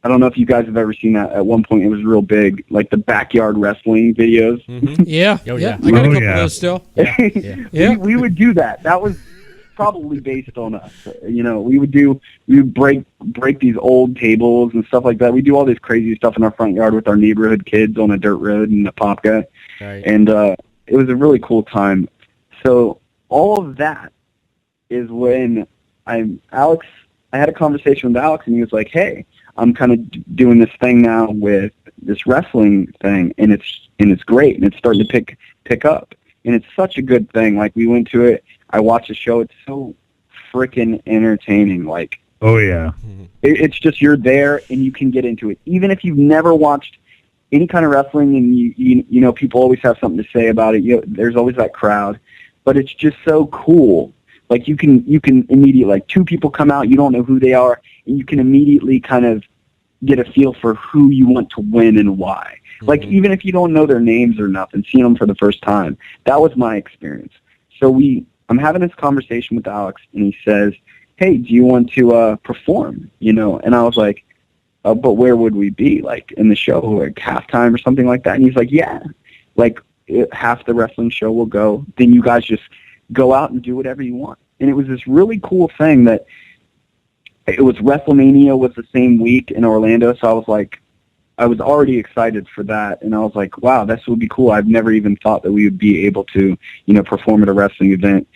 I don't know if you guys have ever seen that. At one point, it was real big, like the backyard wrestling videos. Mm-hmm. Yeah. Oh, yeah. I got a couple of those still. Yeah. We would do that. That was probably based on us. We would break these old tables and stuff like that. We do all this crazy stuff in our front yard with our neighborhood kids on a dirt road and a popka. Right. And it was a really cool time. So all of that is when I had a conversation with Alex, and he was like, "Hey, I'm kind of doing this thing now with this wrestling thing, and it's great, and it's starting to pick up, and it's such a good thing. Like, we went to it, I watched the show. It's so freaking entertaining. Like, oh yeah, it's just you're there and you can get into it, even if you've never watched any kind of wrestling, and you know people always have something to say about it. There's always that crowd, but it's just so cool. Like, you can immediately, like, 2 people come out, you don't know who they are, and you can immediately kind of get a feel for who you want to win and why. Mm-hmm. Like, even if you don't know their names or nothing, seeing them for the first time. That was my experience. So I'm having this conversation with Alex, and he says, "Hey, do you want to perform?" And I was like, "But where would we be? Like, in the show, like halftime or something like that?" And he's like, "Yeah, like half the wrestling show will go. Then you guys just go out and do whatever you want. And it was this really cool thing that it was WrestleMania was the same week in Orlando, so I was already excited for that, and I was like, wow, this would be cool. I've never even thought that we would be able to, perform at a wrestling event.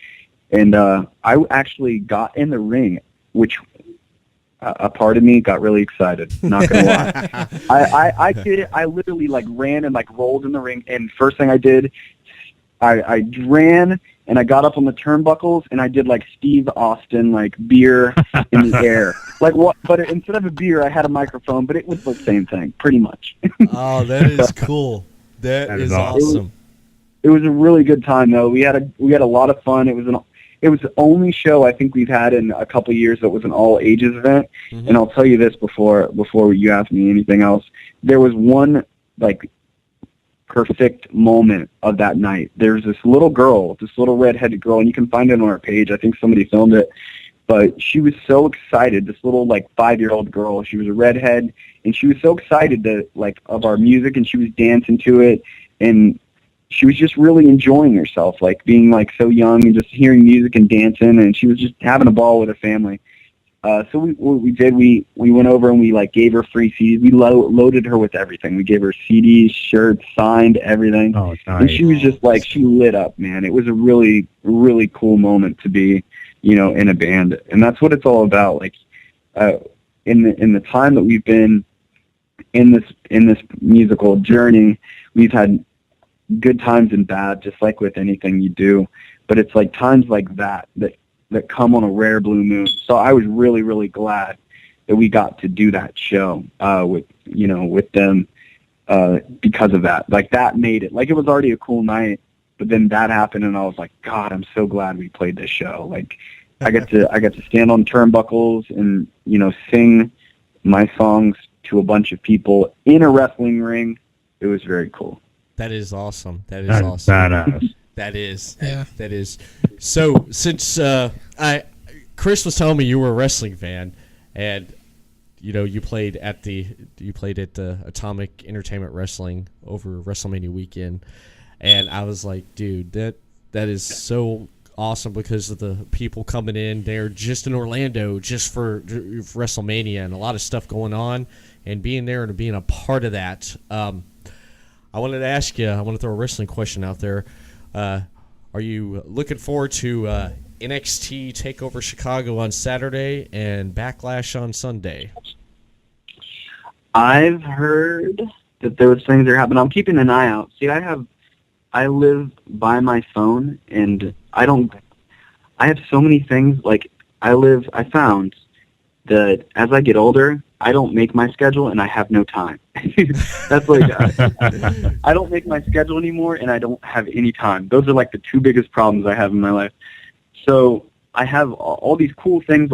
And I actually got in the ring, which a part of me got really excited, not going to lie. I did it. I literally, ran and, rolled in the ring, and first thing I did, I ran, and I got up on the turnbuckles, and I did, Steve Austin, beer in the air. What? But instead of a beer, I had a microphone, but it was the same thing, pretty much. Oh, that is cool. That is awesome. It was a really good time, though. We had a lot of fun. It was the only show I think we've had in a couple of years that was an all-ages event. Mm-hmm. And I'll tell you this before you ask me anything else. There was one, perfect moment of that night. There's this little girl, this little red-headed girl, and you can find it on our page. I think somebody filmed it. But she was so excited, this little, 5-year-old girl. She was a redhead, and she was so excited of our music, and she was dancing to it, and she was just really enjoying herself, being, so young and just hearing music and dancing, and she was just having a ball with her family. So what we did, we went over and we, gave her free CDs. We loaded her with everything. We gave her CDs, shirts, signed, everything. Oh, nice. And she was just, she lit up, man. It was a really, really cool moment to be, in a band. And that's what it's all about. In the time that we've been in this musical journey, we've had good times and bad, just like with anything you do. But it's times like that come on a rare blue moon. So I was really, really glad that we got to do that show with them because of that. That made it. It was already a cool night, but then that happened, and I was like, God, I'm so glad we played this show. I got to stand on turnbuckles and sing my songs to a bunch of people in a wrestling ring. It was very cool. That is awesome. That's awesome. Badass. That is. Yeah. That is. So since Chris was telling me you were a wrestling fan, and you played at the Atomic Entertainment Wrestling over WrestleMania weekend, and I was like, dude, that is so awesome because of the people coming in there just in Orlando just for WrestleMania and a lot of stuff going on, and being there and being a part of that. I wanted to ask you, I want to throw a wrestling question out there. Are you looking forward to NXT Takeover Chicago on Saturday and Backlash on Sunday? I've heard that those things are happening. I'm keeping an eye out. See, I live by my phone, and I have so many things. I found that as I get older, I don't make my schedule, and I have no time. That's I don't make my schedule anymore, and I don't have any time. Those are the two biggest problems I have in my life. So I have all these cool things,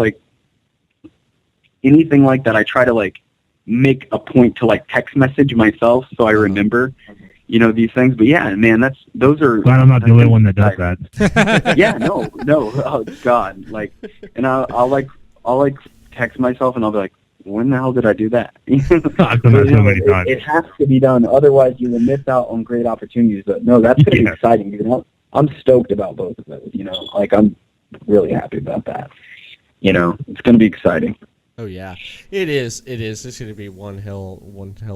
anything like that. I try to make a point to text message myself so I remember, these things. But yeah, man, those are. Glad I'm not the only one that does that. Yeah, no, oh God, and I'll text myself, and I'll be like, when the hell did I do that? I've done that so many times. It has to be done, otherwise you will miss out on great opportunities. But no, that's going to be exciting. I'm stoked about both of those. I'm really happy about that. It's going to be exciting. Oh yeah, it is. It's going to be one hell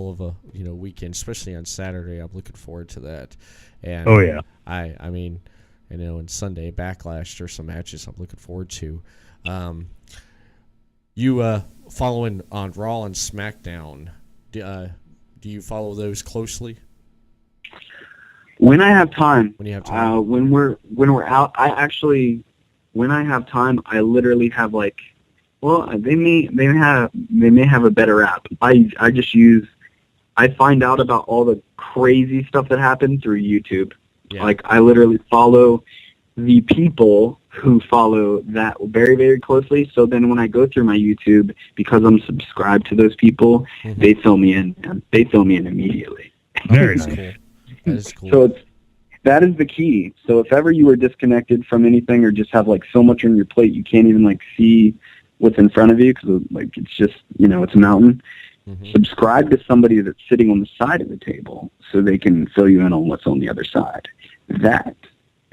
of a weekend, especially on Saturday. I'm looking forward to that. And oh yeah, I mean, and Sunday Backlash, there's some matches I'm looking forward to. You following on Raw and SmackDown? Do you follow those closely? When I have time. When you have time. When we're out, when I have time, I literally have they may have a better app. I find out about all the crazy stuff that happened through YouTube. Yeah. I literally follow the people who follow that very, very closely. So then when I go through my YouTube, because I'm subscribed to those people, mm-hmm. They fill me in. They fill me in immediately. Very nice. Cool. That is cool. So that is the key. So if ever you are disconnected from anything or just have so much on your plate, you can't even see what's in front of you because it's just it's a mountain. Mm-hmm. Subscribe to somebody that's sitting on the side of the table so they can fill you in on what's on the other side. That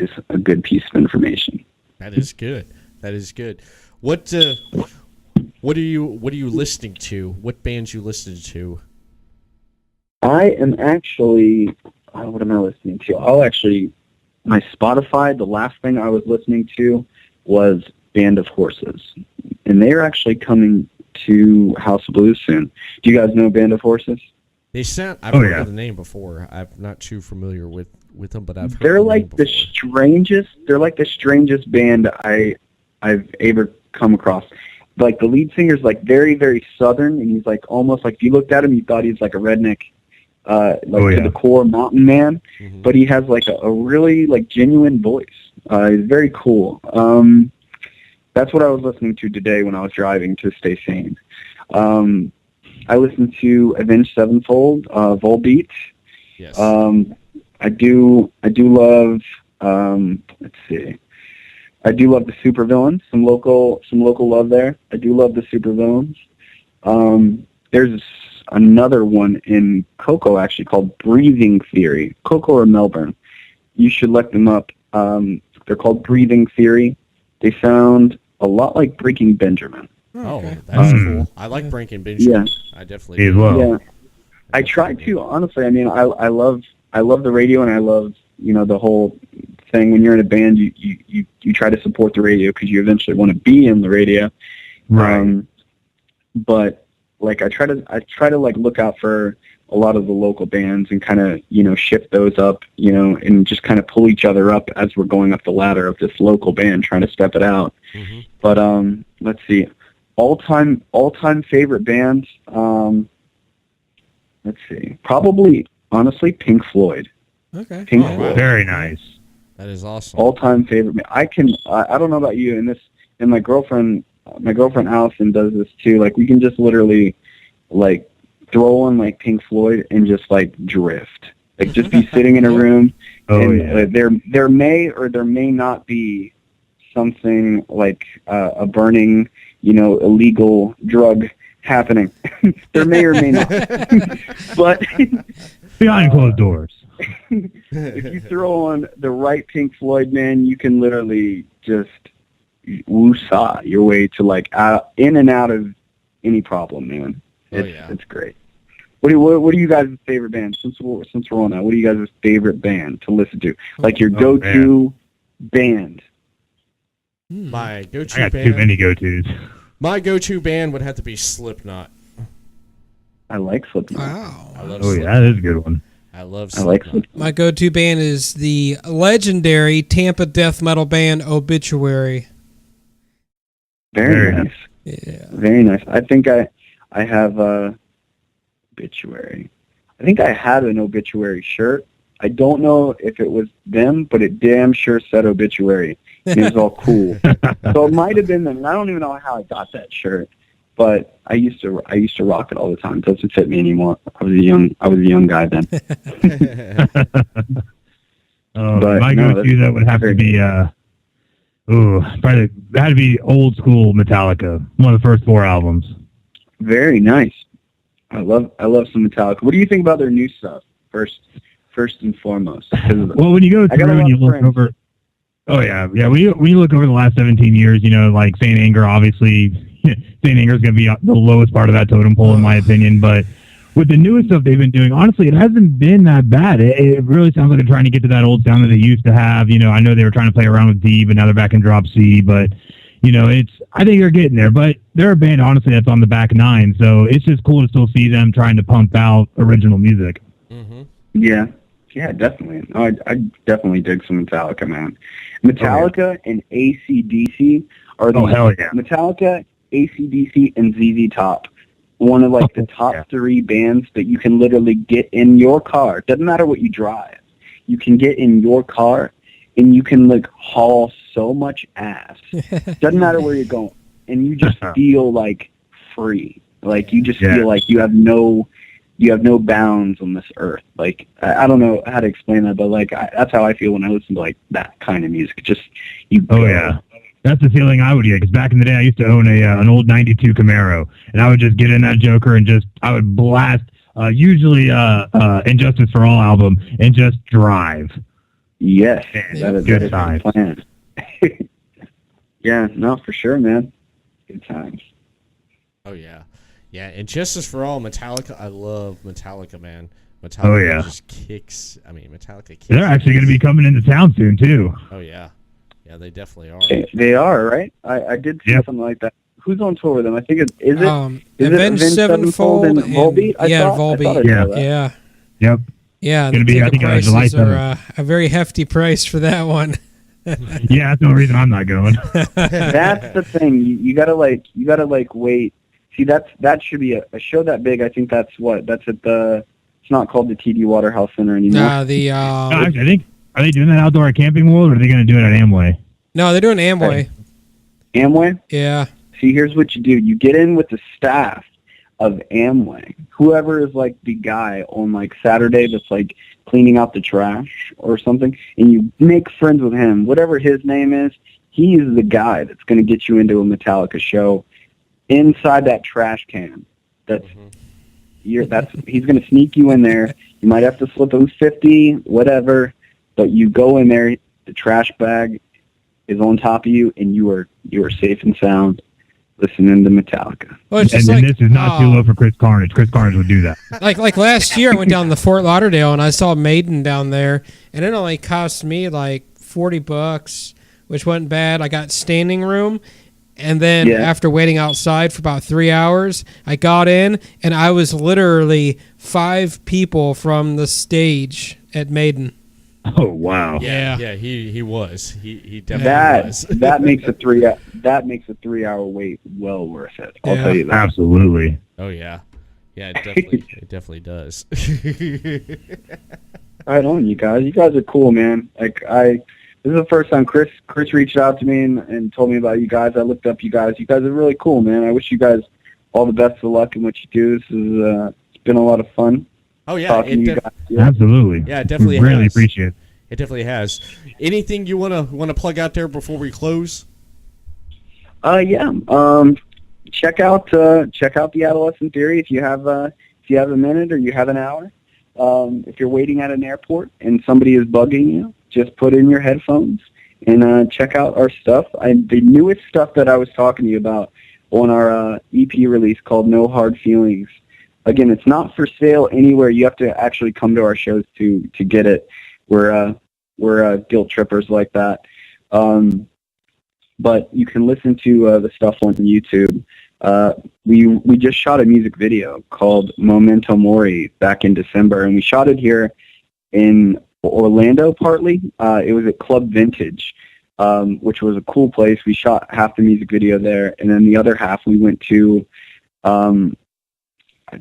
is a good piece of information. That is good. That is good. What are you listening to? What bands you listening to? I am actually, what am I listening to? My Spotify, the last thing I was listening to was Band of Horses. And they're actually coming to House of Blues soon. Do you guys know Band of Horses? I've heard of the name before. I'm not too familiar with them, but I've heard They're the like name the before. strangest band I've ever come across. Like the lead singer's like very, very southern, and he's like almost like if you looked at him, you thought he's like a redneck, to the core mountain man. Mm-hmm. But he has like a really like genuine voice. He's very cool. That's what I was listening to today when I was driving to stay sane. I listened to Avenged Sevenfold, Volbeat. Yes. I do love. Let's see. I do love the Supervillains. Some local love there. I do love the Supervillains. There's another one in Cocoa actually called Breathing Theory. Cocoa or Melbourne. You should look them up. They're called Breathing Theory. They sound a lot like Breaking Benjamin. Okay. That's cool. I like Breaking Benjamin. Yeah. I definitely Me as do. well. Yeah. I try to, honestly. I mean, I love the radio, and I love, the whole thing. When you're in a band, you try to support the radio because you eventually want to be in the radio. Right. But like I try to like look out for a lot of the local bands and kind of, shift those up, and just kind of pull each other up as we're going up the ladder of this local band, trying to step it out. Mm-hmm. But let's see, all time favorite bands. Let's see, probably honestly Pink Floyd. Okay. Pink Oh, wow. Floyd. Very nice. That is awesome. All time favorite. I don't know about you, and my girlfriend Allison does this too. Like we can just literally like throw on like Pink Floyd and just like drift. Like just be sitting in a room, and there may or there may not be something like a burning, illegal drug happening. There may or may not. But Behind closed doors. if you throw on the right Pink Floyd, man, you can literally just woo-saw your way to like in and out of any problem, man. It's great. What are you guys' favorite band? Since we're on that, what are you guys' favorite band to listen to? Like your go-to band? My go-to I got band. too many go-tos. My go-to band would have to be Slipknot. I like Slipknot. Wow. I love Oh Slipknot. yeah, that is a good one. I love I like Slipknot. Slipknot. My go-to band is the legendary Tampa death metal band Obituary. Very Very nice. Yeah. Very nice. I think I have Obituary. I think I had an Obituary shirt. I don't know if it was them, but it damn sure said Obituary. And it was all cool. So it might have been them. And I don't even know how I got that shirt, but I used to rock it all the time. It doesn't fit me anymore. I was a young guy then. But My no, go-to that would have to be probably that had to be old school Metallica. One of the first 4 albums. Very nice. I love some Metallica. What do you think about their new stuff? First and foremost. Well, when you go I got a through lot and you of look friends. over, when you look over the last 17 years, like Saint Anger, obviously, Saint Anger is going to be the lowest part of that totem pole, in my opinion. But with the newest stuff they've been doing, honestly, it hasn't been that bad. It really sounds like they're trying to get to that old sound that they used to have. I know they were trying to play around with D, but now they're back in drop C. But I think they're getting there. But they're a band, honestly, that's on the back 9. So it's just cool to still see them trying to pump out original music. Mm-hmm. Yeah, definitely. No, I definitely dig some Metallica, man. Metallica and AC/DC are the hell yeah. Metallica, AC/DC, and ZZ Top. One of like the top 3 bands that you can literally get in your car. Doesn't matter what you drive. You can get in your car and you can like haul so much ass. Doesn't matter where you're going. And you just feel like free. Like you just feel like you have no bounds on this earth. Like I don't know how to explain that, but like that's how I feel when I listen to like that kind of music. Just you. Oh yeah, that's the feeling I would get. Because back in the day, I used to own an old '92 Camaro, and I would just get in that Joker and I would blast usually Injustice for All album and just drive. Yes, Yeah, that is good the times. plan. Yeah, no, for sure, man. Good times. Oh yeah, yeah. And Justice for All, Metallica. I love Metallica, man. Metallica Oh, yeah. just kicks. I mean, Metallica kicks. They're actually going to be coming into town soon, too. Oh yeah, yeah. They definitely are. They are, right? I did see Yep. something like that. Who's on tour with them? I think is it Avenged Sevenfold and and Volbeat? I thought I Volbeat. saw that. Yeah. Yep. Yeah, and Gonna the be, I ticket think, July prices 7th. are a very hefty price for that one. Yeah, that's the only reason I'm not going. That's the thing. You gotta wait. See, that should be a show that big. I think that's at the. It's not called the TD Waterhouse Center anymore. Actually, I think, are they doing that outdoor at Camping World, or are they going to do it at Amway? No, they're doing Amway. Amway. Yeah. See, here's what you do. You get in with the staff of Amway. Whoever is like the guy on like Saturday that's like cleaning out the trash or something, and you make friends with him. Whatever his name is, he is the guy that's going to get you into a Metallica show inside that trash can. He's going to sneak you in there. You might have to slip him 50, whatever, but you go in there, the trash bag is on top of you, and you are safe and sound listening to Metallica. Well, it's And just then like, this is not too low for Chris Carnage. Chris Carnage would do that. like last year, I went down to Fort Lauderdale and I saw Maiden down there, and it only cost me like $40, which wasn't bad. I got standing room, and then after waiting outside for about 3 hours, I got in, and I was literally 5 people from the stage at Maiden. Oh, wow. Yeah, he was. He definitely was. that makes a 3 hour wait well worth it. I'll tell you that. Absolutely. Oh yeah, yeah. It definitely does. Right on, you guys. You guys are cool, man. This is the first time Chris reached out to me and told me about you guys. I looked up you guys. You guys are really cool, man. I wish you guys all the best of luck in what you do. This is it's been a lot of fun. Oh yeah, talking to you guys. Absolutely. Yeah, it definitely We really has. appreciate it. It definitely has. Anything you wanna plug out there before we close? Yeah. Check out the Adolescent Theory if you have a minute or you have an hour. If you're waiting at an airport and somebody is bugging you, just put in your headphones and check out our stuff. The newest stuff that I was talking to you about on our EP release called No Hard Feelings. Again, it's not for sale anywhere. You have to actually come to our shows to get it. We're guilt trippers like that. But you can listen to the stuff on YouTube. We just shot a music video called Memento Mori back in December, and we shot it here in Orlando partly. It was at Club Vintage, which was a cool place. We shot half the music video there, and then the other half we went to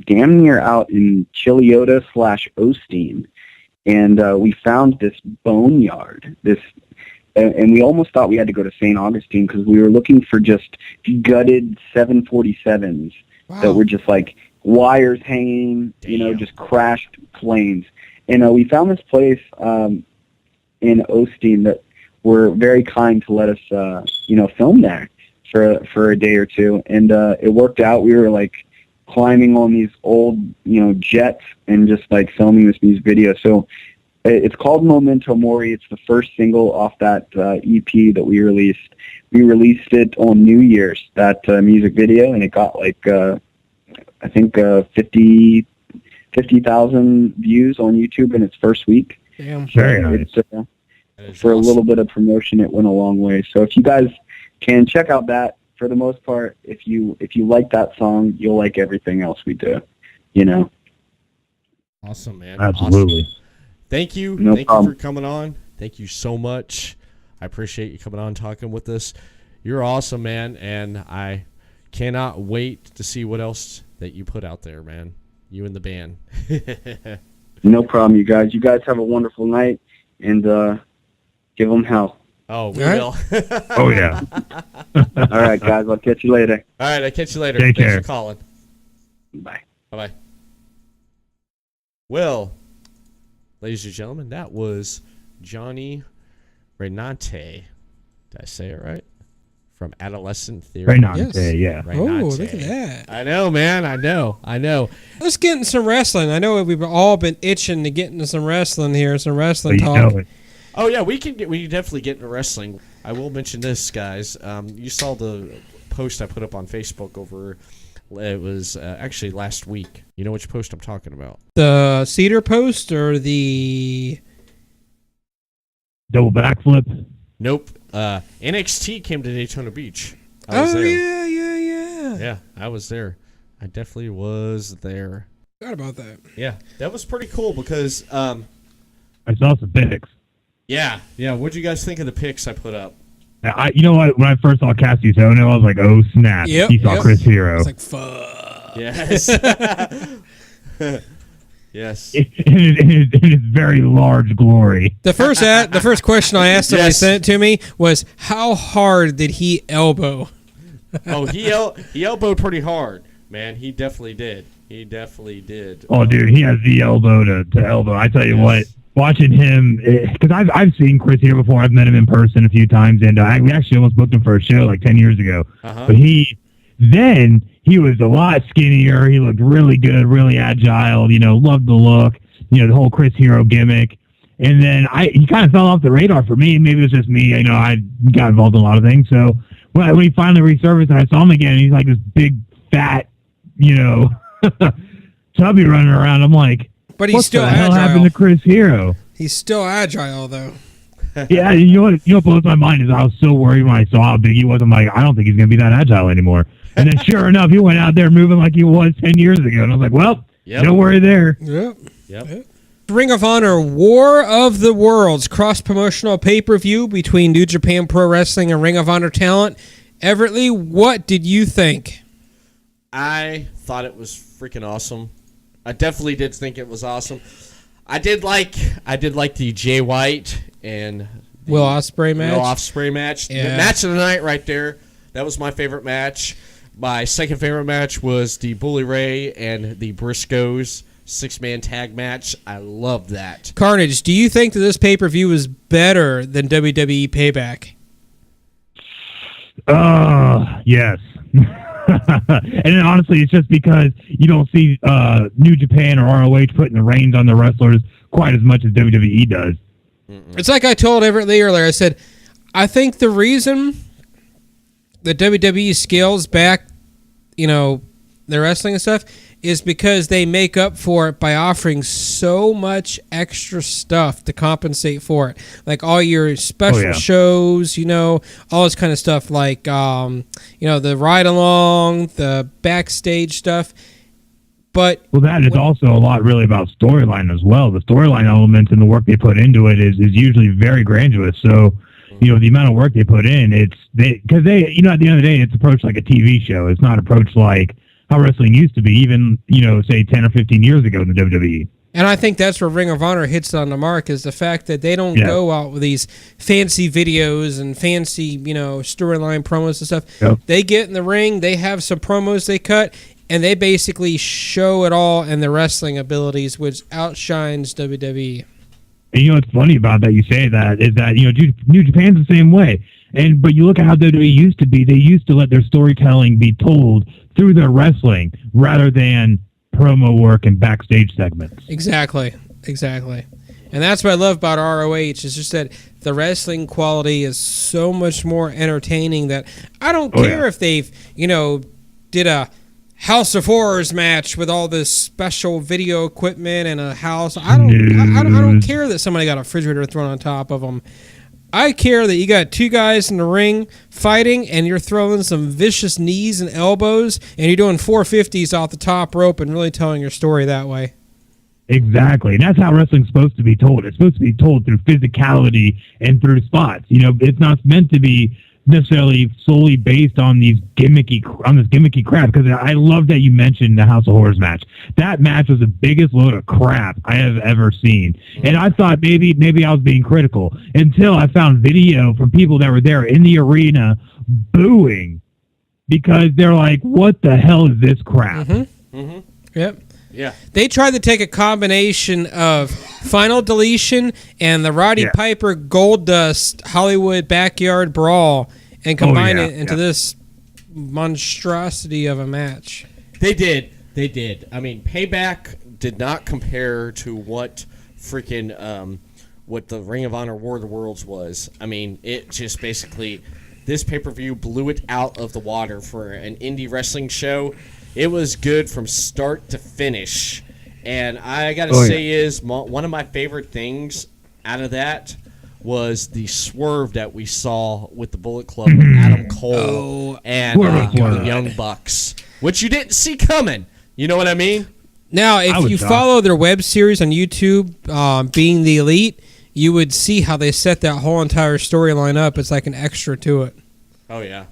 damn near out in Chiliota / Osteen, and we found this boneyard, and we almost thought we had to go to St. Augustine because we were looking for just gutted 747s that were just like wires hanging, just crashed planes. And we found this place in Osteen that were very kind to let us, film there for a day or two, and it worked out. We were like climbing on these old, jets and just like filming this music video. So it's called Memento Mori. It's the first single off that EP that we released. We released it on New Year's, that music video, and it got like, I think 50,000 views on YouTube in its first week. Damn. Very nice. For a little bit of promotion, it went a long way. So if you guys can check out that, for the most part, if you like that song, you'll like everything else we do. Awesome, man. Absolutely. Awesome. Thank you. No Thank problem. you for coming on. Thank you so much. I appreciate you coming on and talking with us. You're awesome, man, and I cannot wait to see what else that you put out there, man. You and the band. No problem, you guys. You guys have a wonderful night, and give them hell. Oh, we All right. will. Oh, yeah. All right, guys. I'll catch you later. All right, I'll catch you later. Take Thanks care. for calling. Bye. Bye-bye. Well, ladies and gentlemen, that was Johnny Reynante. Did I say it right? From Adolescent Theory. Reynante, Yes. yeah. Oh, Reynante. look at that. I know, man. I know. Let's get into some wrestling. I know we've all been itching to get into some wrestling here, some So wrestling you talk. know it. Oh yeah, we can definitely get into wrestling. I will mention this, guys. You saw the post I put up on Facebook over. It was actually last week. You know which post I'm talking about? The cedar post or the Double backflip. Nope. NXT came to Daytona Beach. I Oh was there. yeah. Yeah, I was there. I definitely was there. Forgot about that. Yeah, that was pretty cool because I saw some pics. yeah. What'd you guys think of the pics I put up? You know what? When I first saw Cassius Ohno, I was like, "Oh snap!" Yep, He saw Chris Hero. It's like fuck. Yes. Yes. in his very large glory. The first question I asked him when he sent it to me was, "How hard did he elbow?" Oh, he elbowed pretty hard, man. He definitely did. Oh, dude, he has the elbow to elbow. I tell you what, watching him, because I've seen Chris here before. I've met him in person a few times, and we actually almost booked him for a show like 10 years ago. But he was a lot skinnier. He looked really good, really agile. Loved the look. The whole Chris Hero gimmick. And then he kind of fell off the radar for me. Maybe it was just me. I got involved in a lot of things. So when he finally resurfaced and I saw him again, he's like this big, fat, chubby running around. I'm like, But he's what still the hell agile. happened to Chris Hero? He's still agile though. Yeah, what blows my mind is I was so worried when I saw how big he was. I'm like, I don't think he's going to be that agile anymore. And then sure enough, he went out there moving like he was 10 years ago. And I was like, well, no worry there. Yep. Ring of Honor War of the Worlds cross-promotional pay-per-view between New Japan Pro Wrestling and Ring of Honor talent. Everett Lee, what did you think? I thought it was freaking awesome. I definitely did think it was awesome. I did like the Jay White and Will Ospreay match. Yeah. The match of the night right there. That was my favorite match. My second favorite match was the Bully Ray and the Briscoes 6-man tag match. I loved that. Carnage, do you think that this pay-per-view was better than WWE Payback? Yes. And then honestly, it's just because you don't see New Japan or ROH putting the reins on the wrestlers quite as much as WWE does. It's like I told Everett Lee earlier. I said, I think the reason that WWE scales back, their wrestling and stuff, is because they make up for it by offering so much extra stuff to compensate for it. Like all your special shows, all this kind of stuff, like, the ride-along, the backstage stuff. But that is also a lot really about storyline as well. The storyline elements and the work they put into it is usually very grandiose. So, the amount of work they put in, because they, at the end of the day, it's approached like a TV show. It's not approached like how wrestling used to be, even, say 10 or 15 years ago in the WWE. And I think that's where Ring of Honor hits on the mark, is the fact that they don't go out with these fancy videos and fancy, storyline promos and stuff. Yep. They get in the ring, they have some promos they cut, and they basically show it all in their wrestling abilities, which outshines WWE. And what's funny about that, you say that, is that, New Japan's the same way. But you look at how WWE used to be. They used to let their storytelling be told through their wrestling rather than promo work and backstage segments. Exactly. And that's what I love about ROH, is just that the wrestling quality is so much more entertaining that I don't care if they've, did a House of Horrors match with all this special video equipment and a house. I don't care that somebody got a refrigerator thrown on top of them. I care that you got two guys in the ring fighting and you're throwing some vicious knees and elbows and you're doing 450s off the top rope and really telling your story that way. Exactly. And that's how wrestling's supposed to be told. It's supposed to be told through physicality and through spots. It's not meant to be necessarily solely based on this gimmicky crap, because I love that you mentioned the House of Horrors match. That match was the biggest load of crap I have ever seen. And I thought maybe I was being critical until I found video from people that were there in the arena booing because they're like, what the hell is this crap? Yep. Yeah. They tried to take a combination of Final Deletion and the Roddy Piper Goldust Hollywood Backyard Brawl and combine it into this monstrosity of a match. They did. I mean, Payback did not compare to what freaking what the Ring of Honor War of the Worlds was. I mean, it just basically, this pay-per-view blew it out of the water for an indie wrestling show. It was good from start to finish. And I got to say one of my favorite things out of that was the swerve that we saw with the Bullet Club with Adam Cole and the Young Bucks, which you didn't see coming. You know what I mean? Now, if you follow their web series on YouTube, Being the Elite, you would see how they set that whole entire storyline up. It's like an extra to it. Oh, yeah.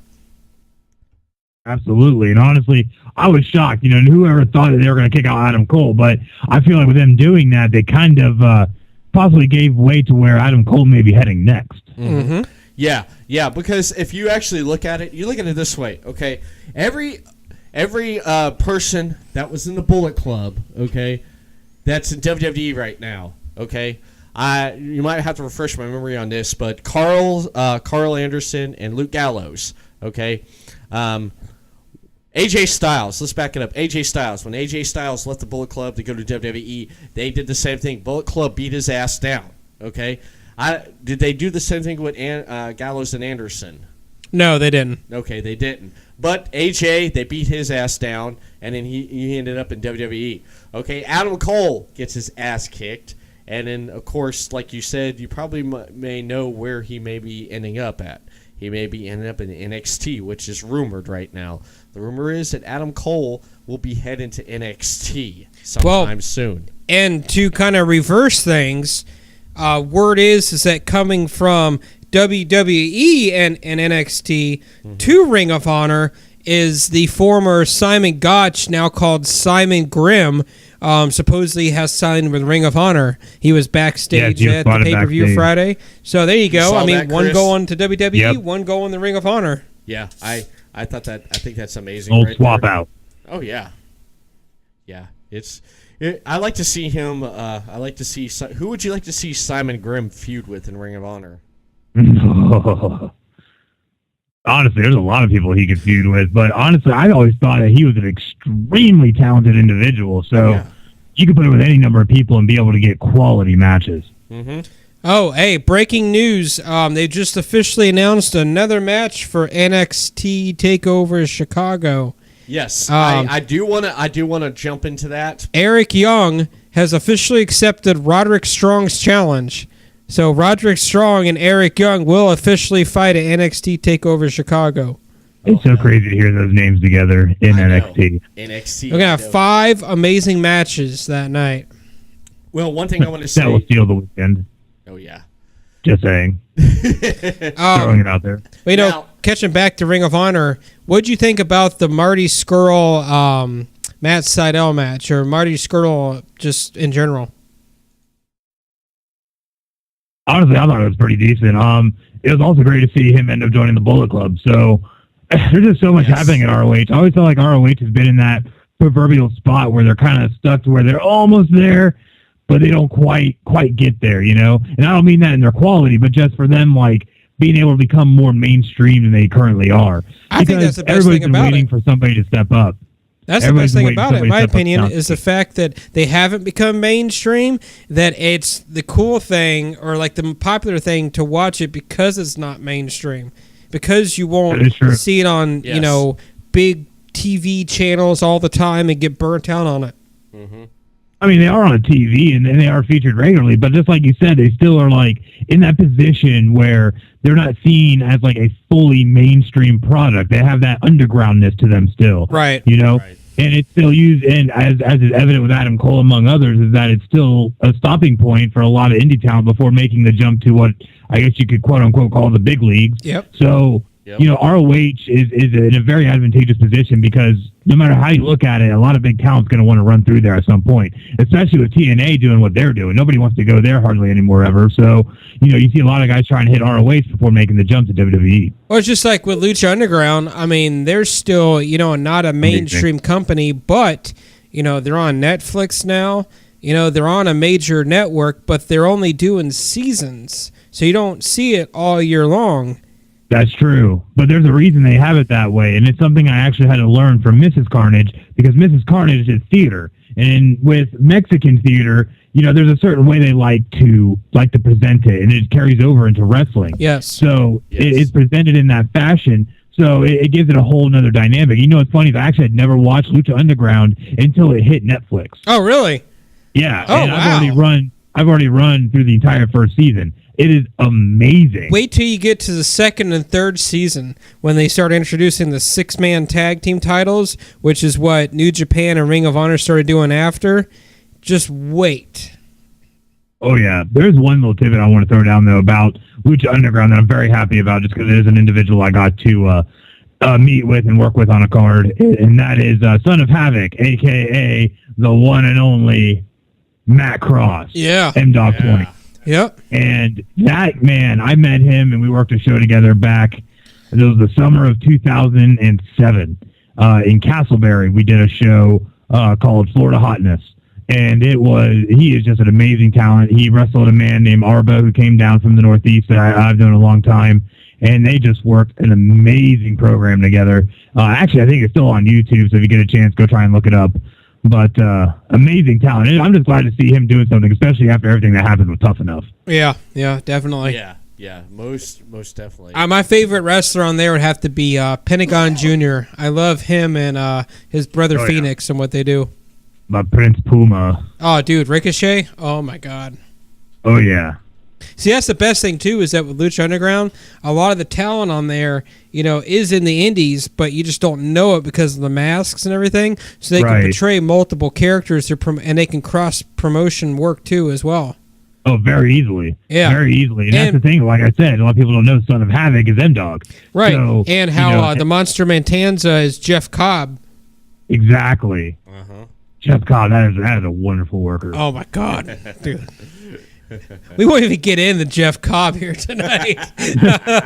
Absolutely. And honestly, I was shocked. You know, whoever thought that they were going to kick out Adam Cole, but I feel like with them doing that, they kind of possibly gave way to where Adam Cole may be heading next. Mm-hmm. Yeah, because if you actually look at it, you look at it this way, okay? Every person that was in the Bullet Club, okay, that's in WWE right now, okay? You might have to refresh my memory on this, but Carl Anderson and Luke Gallows, okay? AJ Styles, let's back it up. AJ Styles, when AJ Styles left the Bullet Club to go to WWE, they did the same thing. Bullet Club beat his ass down, okay? Did they do the same thing with Gallows and Anderson? No, they didn't. Okay, they didn't. But AJ, they beat his ass down, and then he ended up in WWE. Okay, Adam Cole gets his ass kicked, and then, of course, like you said, you probably may know where he may be ending up at. He may be ending up in NXT, which is rumored right now. The rumor is that Adam Cole will be heading to NXT sometime soon. And to kind of reverse things, word is that coming from WWE and NXT to Ring of Honor is the former Simon Gotch, now called Simon Grimm. Supposedly has signed with Ring of Honor. He was backstage at the pay-per-view Friday. So there you go. I mean, one going to WWE, one going to Ring of Honor. Yeah, I think that's amazing. Old swap out. Oh yeah, yeah. I like to see him. I like to see. Who would you like to see Simon Grimm feud with in Ring of Honor? Honestly, there's a lot of people he could feud with, but honestly, I always thought that he was an extremely talented individual, so you could put him with any number of people and be able to get quality matches. Mm-hmm. Oh, hey, breaking news. They just officially announced another match for NXT TakeOver Chicago. Yes, I do want to jump into that. Eric Young has officially accepted Roderick Strong's challenge. So Roderick Strong and Eric Young will officially fight at NXT TakeOver Chicago. It's so crazy to hear those names together in NXT. NXT. We're going to have 5 amazing matches that night. Well, one thing I want to say. That will steal the weekend. Oh, yeah. Just saying. Throwing it out there. But, catching back to Ring of Honor, what did you think about the Marty Scurll, Matt Sydal match, or Marty Scurll just in general? Honestly, I thought it was pretty decent. It was also great to see him end up joining the Bullet Club. So there's just so much happening at ROH. I always felt like ROH has been in that proverbial spot where they're kind of stuck to where they're almost there, but they don't quite get there, you know? And I don't mean that in their quality, but just for them, like, being able to become more mainstream than they currently are. I think that's the best thing about it. Everybody's been waiting for somebody to step up. That's the best thing about it, in my opinion, is the fact that they haven't become mainstream, that it's the cool thing or like the popular thing to watch it because it's not mainstream. Because you won't see it on, big TV channels all the time and get burnt out on it. Mm-hmm. I mean, they are on TV and they are featured regularly, but just like you said, they still are like in that position where they're not seen as like a fully mainstream product. They have that undergroundness to them still. Right. You know? Right. And it's still used, and as is evident with Adam Cole, among others, is that it's still a stopping point for a lot of indie talent before making the jump to what I guess you could quote-unquote call the big leagues. Yep. So, ROH is in a very advantageous position because no matter how you look at it, a lot of big talent's going to want to run through there at some point, especially with TNA doing what they're doing. Nobody wants to go there hardly anymore ever. So, you see a lot of guys trying to hit ROH before making the jump to WWE. Well, it's just like with Lucha Underground. I mean, they're still, not a mainstream company, but, they're on Netflix now. They're on a major network, but they're only doing seasons. So you don't see it all year long. That's true, but there's a reason they have it that way, and it's something I actually had to learn from Mrs. Carnage, because Mrs. Carnage is theater, and with Mexican theater, there's a certain way they like to present it, and it carries over into wrestling. Yes. So it's presented in that fashion. So it gives it a whole nother dynamic. It's funny. I actually had never watched Lucha Underground until it hit Netflix. Oh, really? Yeah. Oh, and wow. I've already run through the entire first season. It is amazing. Wait till you get to the second and third season when they start introducing the 6-man tag team titles, which is what New Japan and Ring of Honor started doing after. Just wait. Oh, yeah. There's one little tidbit I want to throw down, though, about Lucha Underground that I'm very happy about, just because it is an individual I got to meet with and work with on a card, and that is Son of Havoc, a.k.a. the one and only Matt Cross. Yeah. M-Dog 20. Yep. And that man, I met him, and we worked a show together back, it was the summer of 2007 in Castleberry. We did a show called Florida Hotness. And he is just an amazing talent. He wrestled a man named Arba who came down from the Northeast that I've known a long time. And they just worked an amazing program together. Actually, I think it's still on YouTube, so if you get a chance, go try and look it up. But amazing talent. And I'm just glad to see him doing something, especially after everything that happened with Tough Enough. Yeah, definitely. Yeah, most definitely. My favorite wrestler on there would have to be Pentagon Jr. I love him and his brother Phoenix and what they do. My Prince Puma. Oh, dude, Ricochet? Oh, my God. Oh, yeah. See, that's the best thing, too, is that with Lucha Underground, a lot of the talent on there, is in the indies, but you just don't know it because of the masks and everything. So they can portray multiple characters, and they can cross-promotion work, too, as well. Oh, very easily. Yeah. Very easily. And that's the thing, like I said, a lot of people don't know Son of Havoc is M-Dog. Right. So, and how the Monster Mantanza is Jeff Cobb. Exactly. Jeff Cobb, that is a wonderful worker. Oh, my God. Dude. We won't even get into Jeff Cobb here tonight.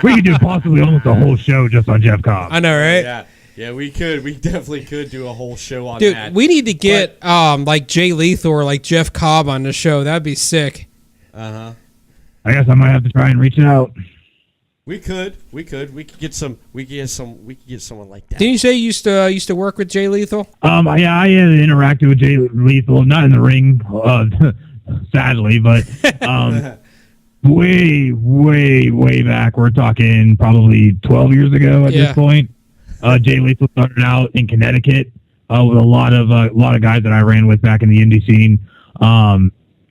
We could do possibly almost a whole show just on Jeff Cobb. I know, right? Yeah, we could. We definitely could do a whole show on Dude, that. we need to get like Jay Lethal or like Jeff Cobb on the show. That'd be sick. I guess I might have to try and reach out. We could get someone like that. Didn't you say you used to work with Jay Lethal? Yeah, I had interacted with Jay Lethal, not in the ring, sadly, but way back. We're talking probably 12 years ago at this point. Jay Lethal started out in Connecticut with a lot of guys that I ran with back in the indie scene.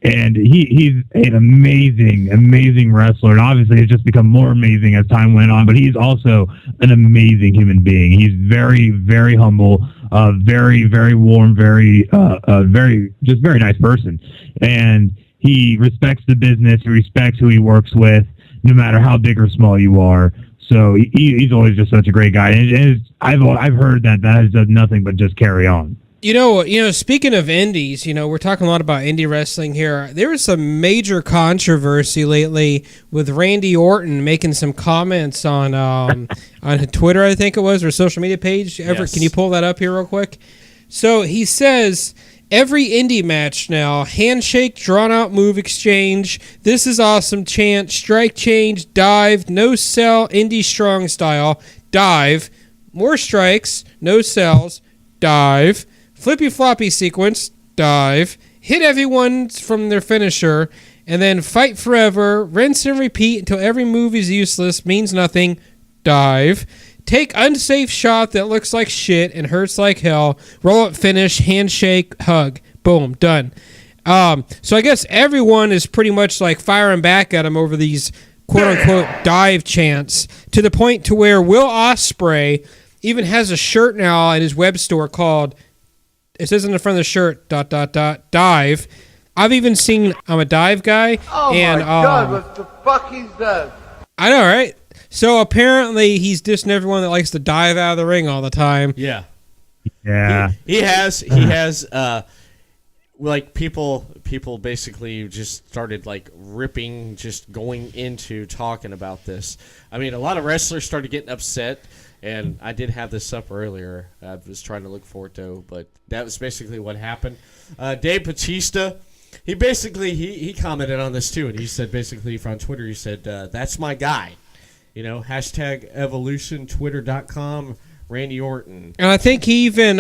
And he's an amazing wrestler, and obviously it's just become more amazing as time went on, but he's also an amazing human being. He's very, very humble, very, very warm, very nice person. And he respects the business, he respects who he works with, no matter how big or small you are. So he's always just such a great guy. And I've heard that has done nothing but just carry on. Speaking of indies, we're talking a lot about indie wrestling here. There was some major controversy lately with Randy Orton making some comments on Twitter, I think it was, or social media page. Everett, can you pull that up here real quick? So he says, every indie match now, handshake, drawn-out move exchange, this is awesome chant, strike change, dive, no sell, indie strong style, dive, more strikes, no sells, dive, flippy floppy sequence, dive, hit everyone from their finisher, and then fight forever, rinse and repeat until every move is useless, means nothing, dive, take unsafe shot that looks like shit and hurts like hell, roll up finish, handshake, hug, boom, done. So I guess everyone is pretty much like firing back at him over these quote-unquote dive chants, to the point to where Will Ospreay even has a shirt now at his web store called, it says in the front of the shirt, ... dive. I've even seen, I'm a dive guy. Oh and, my God, what the fuck is that? I know, right? So apparently he's dissing everyone that likes to dive out of the ring all the time. Yeah. Yeah. He has like people basically just started like ripping, just going into talking about this. I mean, a lot of wrestlers started getting upset. And I did have this up earlier. I was trying to look for it, though. But that was basically what happened. Dave Bautista, he basically, he commented on this, too. And he said, basically, from Twitter, he said, that's my guy. Hashtag evolution, twitter.com, Randy Orton. And I think he even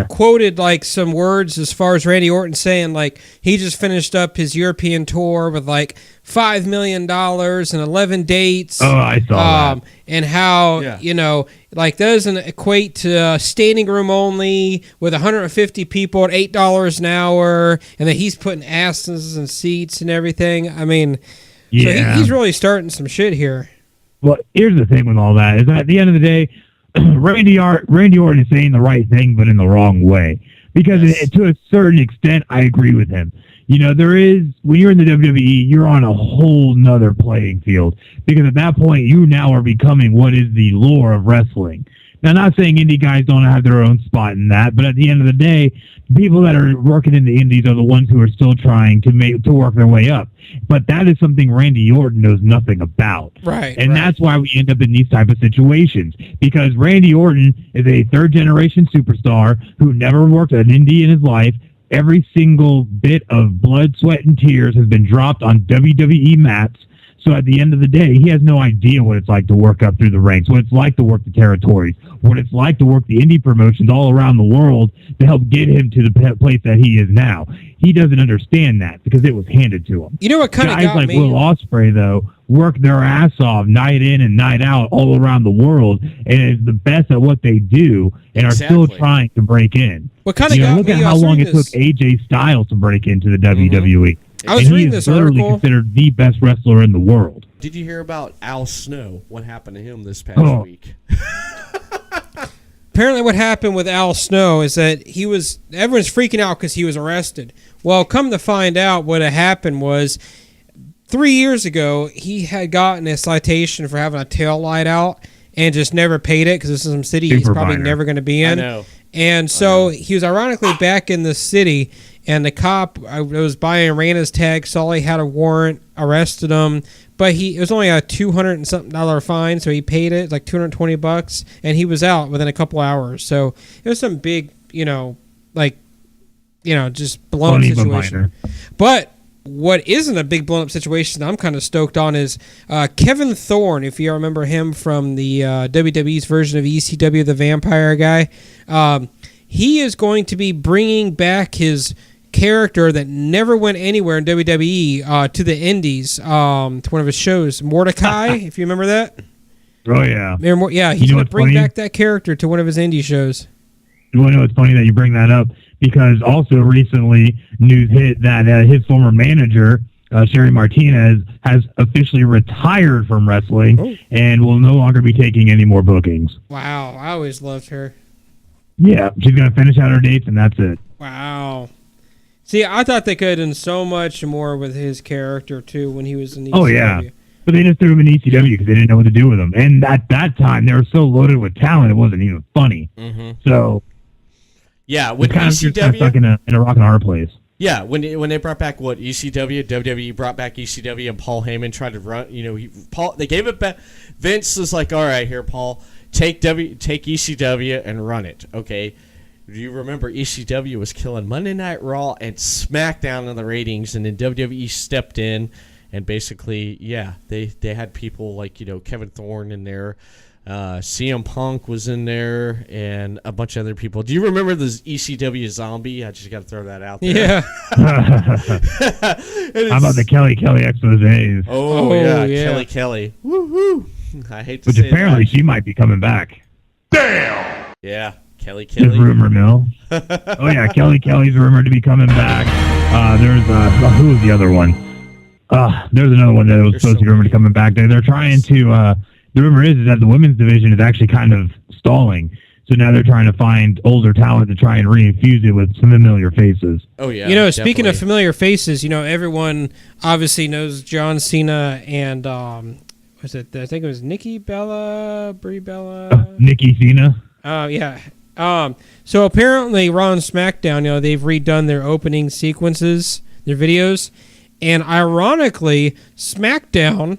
quoted like some words as far as Randy Orton saying like he just finished up his European tour with like $5 million and 11 dates. Oh, I saw that. And how, like doesn't equate to standing room only with 150 people at $8 an hour, and that he's putting asses in seats and everything. I mean, so he's really starting some shit here. Well, here's the thing with all that is that at the end of the day, Randy Orton is saying the right thing, but in the wrong way. Because to a certain extent, I agree with him. There is, when you're in the WWE, you're on a whole nother playing field. Because at that point, you now are becoming what is the lore of wrestling. Now, not saying indie guys don't have their own spot in that, but at the end of the day, people that are working in the indies are the ones who are still trying to work their way up. But that is something Randy Orton knows nothing about. Right. And that's why we end up in these type of situations. Because Randy Orton is a third-generation superstar who never worked an indie in his life. Every single bit of blood, sweat, and tears has been dropped on WWE mats. So at the end of the day, he has no idea what it's like to work up through the ranks, what it's like to work the territories, what it's like to work the indie promotions all around the world to help get him to the place that he is now. He doesn't understand that because it was handed to him. You know what kind of got me? Guys like Will Ospreay, though, work their ass off night in and night out all around the world, and is the best at what they do and are still trying to break in. What kind of got look me? at how long it took AJ Styles to break into the WWE. I was reading this article. Literally considered the best wrestler in the world. Did you hear about Al Snow? What happened to him this past week? Apparently what happened with Al Snow is that everyone's freaking out because he was arrested. Well, come to find out, what had happened was 3 years ago, he had gotten a citation for having a tail light out and just never paid it because this is some city he's probably never going to be in. I know. And so he was ironically back in the city, and the cop was buying Rana's tag, saw he had a warrant, arrested him, but it was only a $200 and something fine, so he paid it, like $220, and he was out within a couple hours. So it was some big, just blown up situation. But what isn't a big blown up situation I'm kind of stoked on is Kevin Thorne, if you remember him from the WWE's version of ECW, the vampire guy. He is going to be bringing back his character that never went anywhere in WWE to the indies, to one of his shows, Mordecai, if you remember that. Oh, yeah. Yeah, he's going to bring back that character to one of his indie shows. You want to know what's funny that you bring that up? Because also recently news hit that his former manager, Sherry Martinez, has officially retired from wrestling and will no longer be taking any more bookings. Wow, I always loved her. Yeah, she's going to finish out her dates, and that's it. Wow. See, I thought they could have done so much more with his character, too, when he was in ECW. Oh, yeah. But they just threw him in ECW because they didn't know what to do with him. And at that time, they were so loaded with talent, it wasn't even funny. Mm-hmm. So, yeah, with kind ECW... of just stuck in a rock and hard place. Yeah, when they brought back ECW, WWE brought back ECW, and Paul Heyman tried to run. They gave it back. Vince was like, "All right, here, Paul, take ECW and run it." Okay, do you remember ECW was killing Monday Night Raw and SmackDown in the ratings, and then WWE stepped in and basically, they had people like Kevin Thorne in there. CM Punk was in there and a bunch of other people. Do you remember this ECW zombie? I just got to throw that out there. Yeah. How about the Kelly exposés? Oh yeah, Kelly. Woohoo! I hate to say Which apparently she might be coming back. Damn! Yeah, Kelly. There's rumor mill. Oh yeah, Kelly's rumored to be coming back. There's who's the other one? There's another one that was supposed to be rumored to coming back. They're trying to... the rumor is that the women's division is actually kind of stalling. So now they're trying to find older talent to try and reinfuse it with some familiar faces. Oh, yeah. Speaking of familiar faces, everyone obviously knows John Cena and, was it, I think it was Nikki Bella, Brie Bella? Nikki Cena? Yeah. So apparently Raw and SmackDown, they've redone their opening sequences, their videos. And ironically, SmackDown,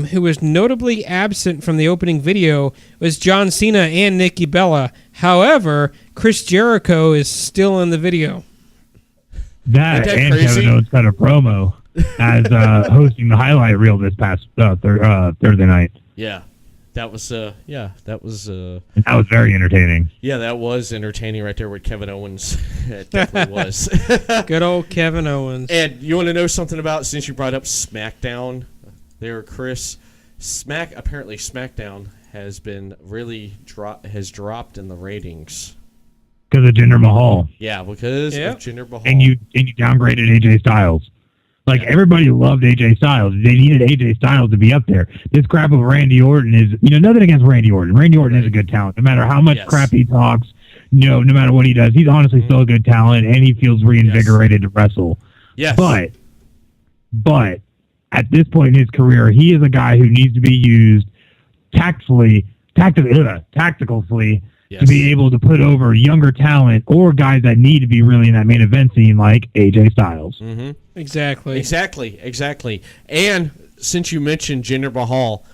who was notably absent from the opening video, was John Cena and Nikki Bella. However, Chris Jericho is still in the video. That and crazy? Kevin Owens cut a promo as hosting the highlight reel this past Thursday night. Yeah. That was yeah, that was And that was very entertaining. yeah, that was entertaining right there with Kevin Owens. It definitely was. Good old Kevin Owens. And you want to know something about, since you brought up SmackDown there, Chris? Apparently SmackDown has been really dropped in the ratings. Because of Jinder Mahal. Yeah, because of Jinder Mahal. And you downgraded AJ Styles. Like, everybody loved AJ Styles. They needed AJ Styles to be up there. This crap of Randy Orton is, nothing against Randy Orton. Randy Orton is a good talent. No matter how much crap he talks, no matter what he does, he's honestly still a good talent, and he feels reinvigorated to wrestle. Yes. But at this point in his career, he is a guy who needs to be used tactically to be able to put over younger talent or guys that need to be really in that main event scene, like AJ Styles. Mm-hmm. Exactly. And since you mentioned Jinder Mahal,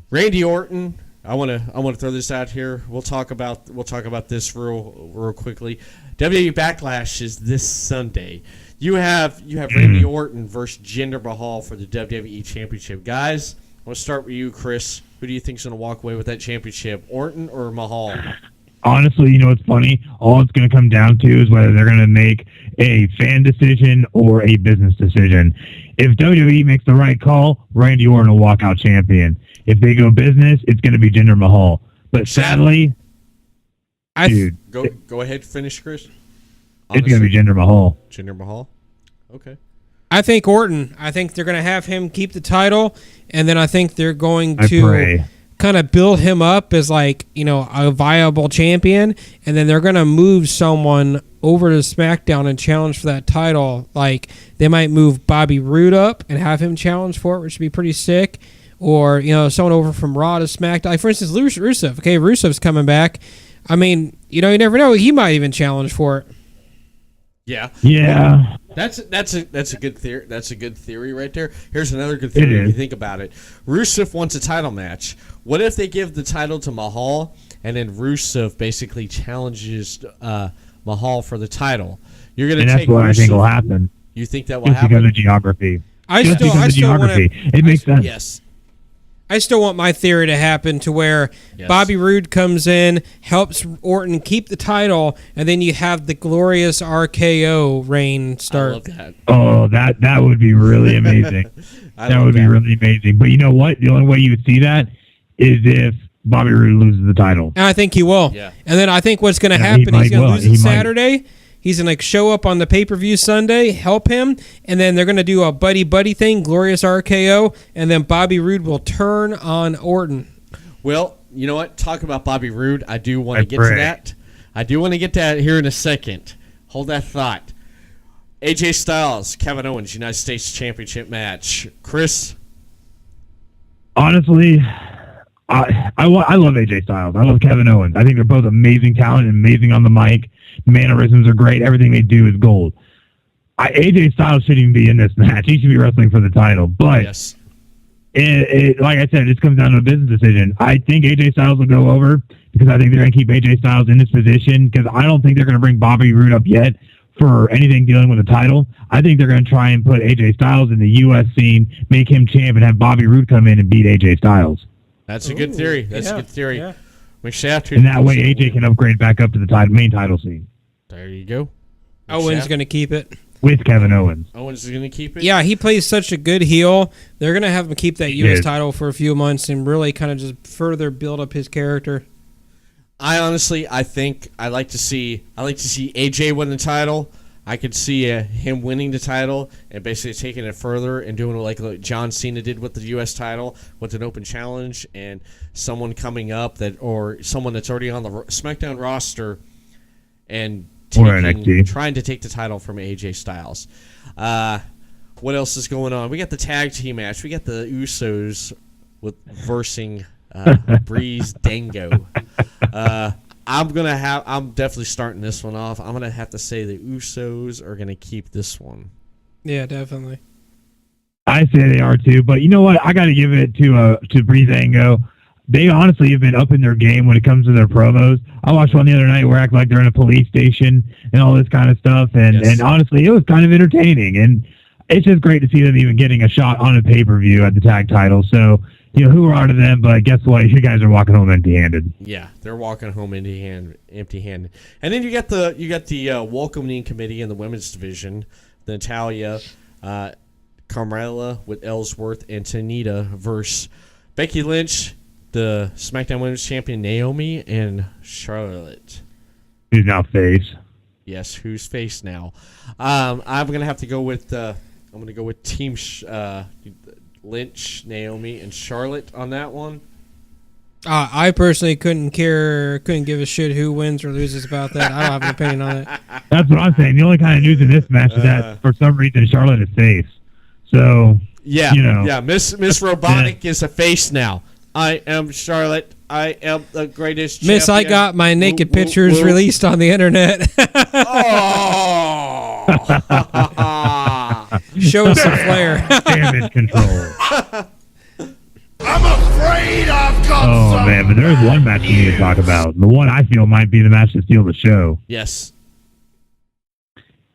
Randy Orton, I want to throw this out here. We'll talk about this real quickly. WWE Backlash is this Sunday. You have Randy Orton versus Jinder Mahal for the WWE Championship. Guys, I want to start with you, Chris. Who do you think's going to walk away with that championship, Orton or Mahal? Honestly, it's funny. All it's going to come down to is whether they're going to make a fan decision or a business decision. If WWE makes the right call, Randy Orton will walk out champion. If they go business, it's going to be Jinder Mahal. But sadly, dude, go ahead, finish, Chris. It's going to be Jinder Mahal. Jinder Mahal. Okay. I think Orton. I think they're going to have him keep the title, and then I think they're going to kind of build him up as a viable champion, and then they're going to move someone over to SmackDown and challenge for that title. Like, they might move Bobby Roode up and have him challenge for it, which would be pretty sick. Or, someone over from Raw to SmackDown. Like, for instance, Rusev. Okay, Rusev's coming back. I mean, you never know. He might even challenge for it. Yeah. Yeah. That's a good theory. That's a good theory right there. Here's another good theory if you think about it. Rusev wants a title match. What if they give the title to Mahal and then Rusev basically challenges Mahal for the title? You're going to take. That's what Rusev. I think will happen. You think that will happen? Because of geography. It makes sense. Yes. I still want my theory to happen to where Bobby Roode comes in, helps Orton keep the title, and then you have the glorious RKO reign start. I love that. Oh, that would be really amazing. That would be really amazing. But you know what? The only way you would see that is if Bobby Roode loses the title. And I think he will. Yeah. And then I think what's going to happen, he's going to lose it Saturday. He's going to show up on the pay-per-view Sunday, help him, and then they're going to do a buddy-buddy thing, glorious RKO, and then Bobby Roode will turn on Orton. Well, you know what? Talk about Bobby Roode. I do want to get to that. I do want to get to that here in a second. Hold that thought. AJ Styles, Kevin Owens, United States Championship match. Chris? Honestly, I love AJ Styles. I love Kevin Owens. I think they're both amazing talent and amazing on the mic. Mannerisms are great. Everything they do is gold. AJ Styles shouldn't even be in this match. He should be wrestling for the title. But like I said, it comes down to a business decision. I think AJ Styles will go over because I think they're going to keep AJ Styles in this position because I don't think they're going to bring Bobby Roode up yet for anything dealing with the title. I think they're going to try and put AJ Styles in the U.S. scene, make him champ, and have Bobby Roode come in and beat AJ Styles. That's a good theory. That's a good theory. Yeah. And that way AJ can upgrade back up to the main title scene. There you go. Owens going to keep it. With Kevin Owens. Owens is going to keep it? Yeah, he plays such a good heel. They're going to have him keep that U.S. title for a few months and really kind of just further build up his character. I think I like to see AJ win the title. I could see him winning the title and basically taking it further and doing like John Cena did with the U.S. title with an open challenge and someone coming up or someone that's already on the SmackDown roster and trying to take the title from AJ Styles. What else is going on? We got the tag team match. We got the Usos versing Breeze Dango. I'm definitely starting this one off. I'm gonna have to say the Usos are gonna keep this one. Yeah, definitely. I say they are too, but you know what? I got to give it to Breeze Dango. They honestly have been upping their game when it comes to their promos. I watched one the other night where act like they're in a police station and all this kind of stuff, and honestly, it was kind of entertaining. And it's just great to see them even getting a shot on a pay-per-view at the tag title. So who are to them, but guess what? You guys are walking home empty-handed. Yeah, they're walking home empty-handed. And then you got the welcoming committee in the women's division, Natalia, Carmella with Ellsworth, and Tanita versus Becky Lynch, the SmackDown Women's Champion Naomi, and Charlotte. Who's now face? Yes, who's face now? I'm gonna have to go with Team Lynch, Naomi, and Charlotte on that one. I personally couldn't give a shit who wins or loses about that. I don't have an opinion on it. That's what I'm saying. The only kind of news in this match is that for some reason Charlotte is face. So Miss Robotic is a face now. I am Charlotte. I am the greatest Miss, champion. I got my naked pictures released on the internet. Oh! Show us some flair. Damage control. I'm afraid I've got Oh, man, but there's one match we need to talk about. The one I feel might be the match to steal the show. Yes.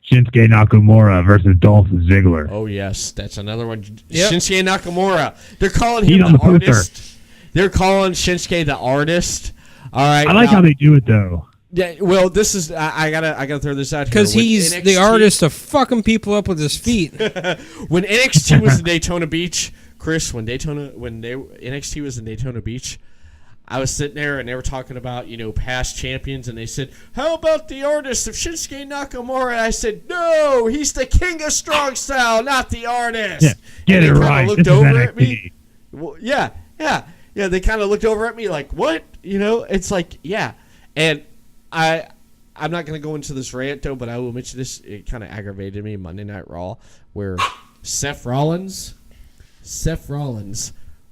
Shinsuke Nakamura versus Dolph Ziggler. Oh, yes. That's another one. Yep. Shinsuke Nakamura. They're calling He's him on the the poster. artist. They're calling Shinsuke the artist. All right. I like how they do it, though. Yeah, well, this is I gotta throw this out here Because When he's NXT the artist of fucking people up with his feet. When NXT was in Daytona Beach, Chris, when NXT was in Daytona Beach, I was sitting there and they were talking about past champions, and they said, "How about the artist of Shinsuke Nakamura?" And I said, "No, he's the king of strong style, not the artist." Yeah, get and it they right. Looked This is over NXT. at me. Well, yeah. They kind of looked over at me like, "What?" It's like, yeah, and I'm not going to go into this rant, though, but I will mention this. It kind of aggravated me Monday Night Raw, where Seth Rollins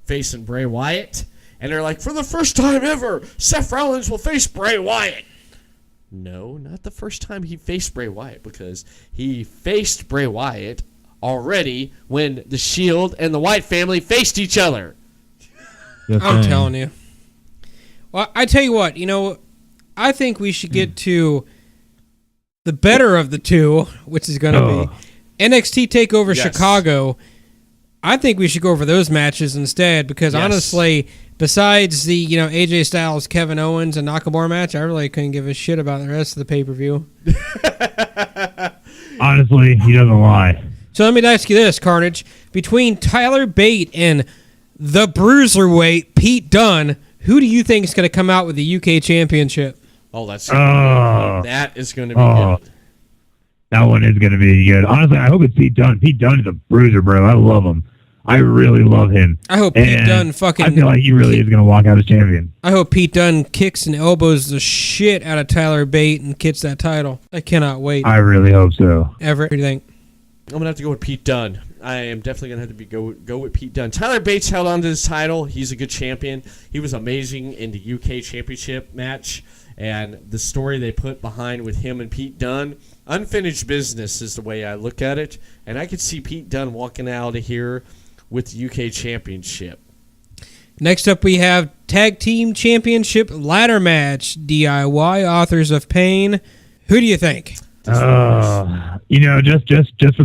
facing Bray Wyatt, and they're like, for the first time ever, Seth Rollins will face Bray Wyatt. No, not the first time he faced Bray Wyatt, because he faced Bray Wyatt already when the Shield and the Wyatt family faced each other. I'm telling you. Well, I tell you what, I think we should get to the better of the two, which is going to be NXT TakeOver Chicago. I think we should go over those matches instead, because honestly, besides the AJ Styles, Kevin Owens, and Nakamura match, I really couldn't give a shit about the rest of the pay-per-view. Honestly, he doesn't lie. So let me ask you this, Carnage. Between Tyler Bate and the Bruiserweight, Pete Dunne, who do you think is going to come out with the UK Championship? Oh, that is going to be good. That one is going to be good. Honestly, I hope it's Pete Dunne. Pete Dunne is a bruiser, bro. I love him. I really love him. I hope Pete Dunne fucking... I feel like he really is going to walk out as champion. I hope Pete Dunne kicks and elbows the shit out of Tyler Bate and gets that title. I cannot wait. I really hope so. Everett, what do you think? I'm going to have to go with Pete Dunne. I am definitely going to have to go with Pete Dunne. Tyler Bates held on to this title. He's a good champion. He was amazing in the UK Championship match. And the story they put behind with him and Pete Dunne, unfinished business is the way I look at it. And I could see Pete Dunne walking out of here with the UK Championship. Next up, we have Tag Team Championship Ladder Match, DIY, Authors of Pain. Who do you think? Just from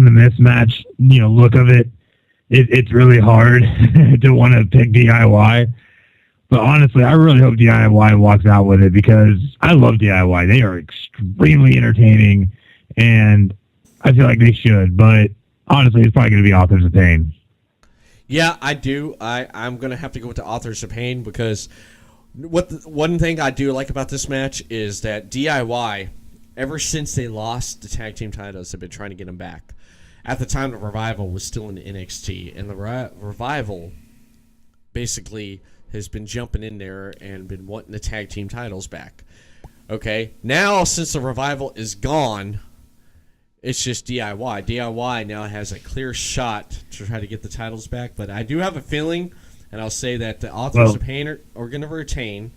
the mismatch, look of it, it's really hard to want to pick DIY. But honestly, I really hope DIY walks out with it, because I love DIY. They are extremely entertaining, and I feel like they should. But honestly, it's probably going to be Authors of Pain. Yeah, I do. I'm going to have to go with the Authors of Pain, because one thing I do like about this match is that DIY, ever since they lost the tag team titles, have been trying to get them back. At the time, the Revival was still in NXT, and the Revival basically has been jumping in there and been wanting the tag team titles back. Okay, now since the Revival is gone, it's just DIY. DIY now has a clear shot to try to get the titles back, but I do have a feeling, and I'll say that the Authors of Pain are going to retain,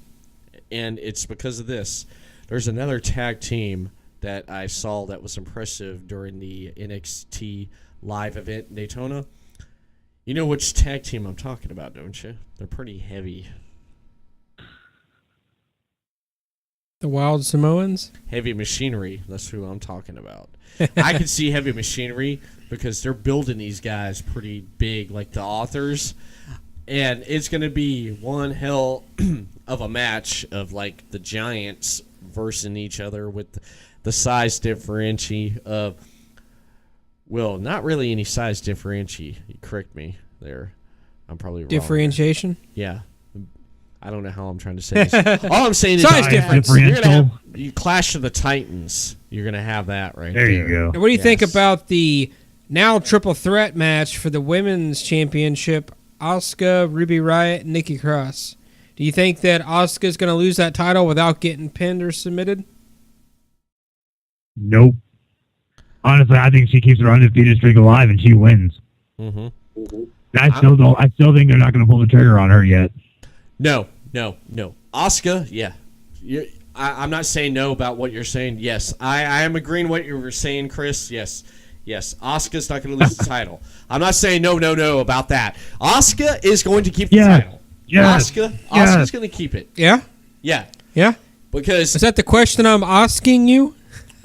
and it's because of this. There's another tag team that I saw that was impressive during the NXT live event in Daytona. You know which tag team I'm talking about, don't you? They're pretty heavy. The Wild Samoans? Heavy Machinery. That's who I'm talking about. I can see Heavy Machinery because they're building these guys pretty big, like the Authors. And it's going to be one hell of a match of like the Giants versus each other with the size differential of, well, not really any size differential. You correct me there. I'm probably wrong. Differentiation? Yeah. I don't know how I'm trying to say this. All I'm saying is Size difference. You're gonna have, you Clash of the Titans. You're going to have that right there. There you go. Now, what do you think about the now triple threat match for the women's championship? Asuka, Ruby Riott, and Nikki Cross. Do you think that Asuka's going to lose that title without getting pinned or submitted? Nope. Honestly, I think she keeps her undefeated streak alive and she wins. Mm-hmm. I still don't. I still think they're not going to pull the trigger on her yet. No. Asuka, yeah. I'm not saying no about what you're saying. Yes, I am agreeing what you were saying, Chris. Yes. Asuka's not going to lose the title. I'm not saying no about that. Asuka is going to keep the title. Yes. Asuka's going to keep it. Yeah? Yeah. Yeah? Because Is that the question I'm asking you?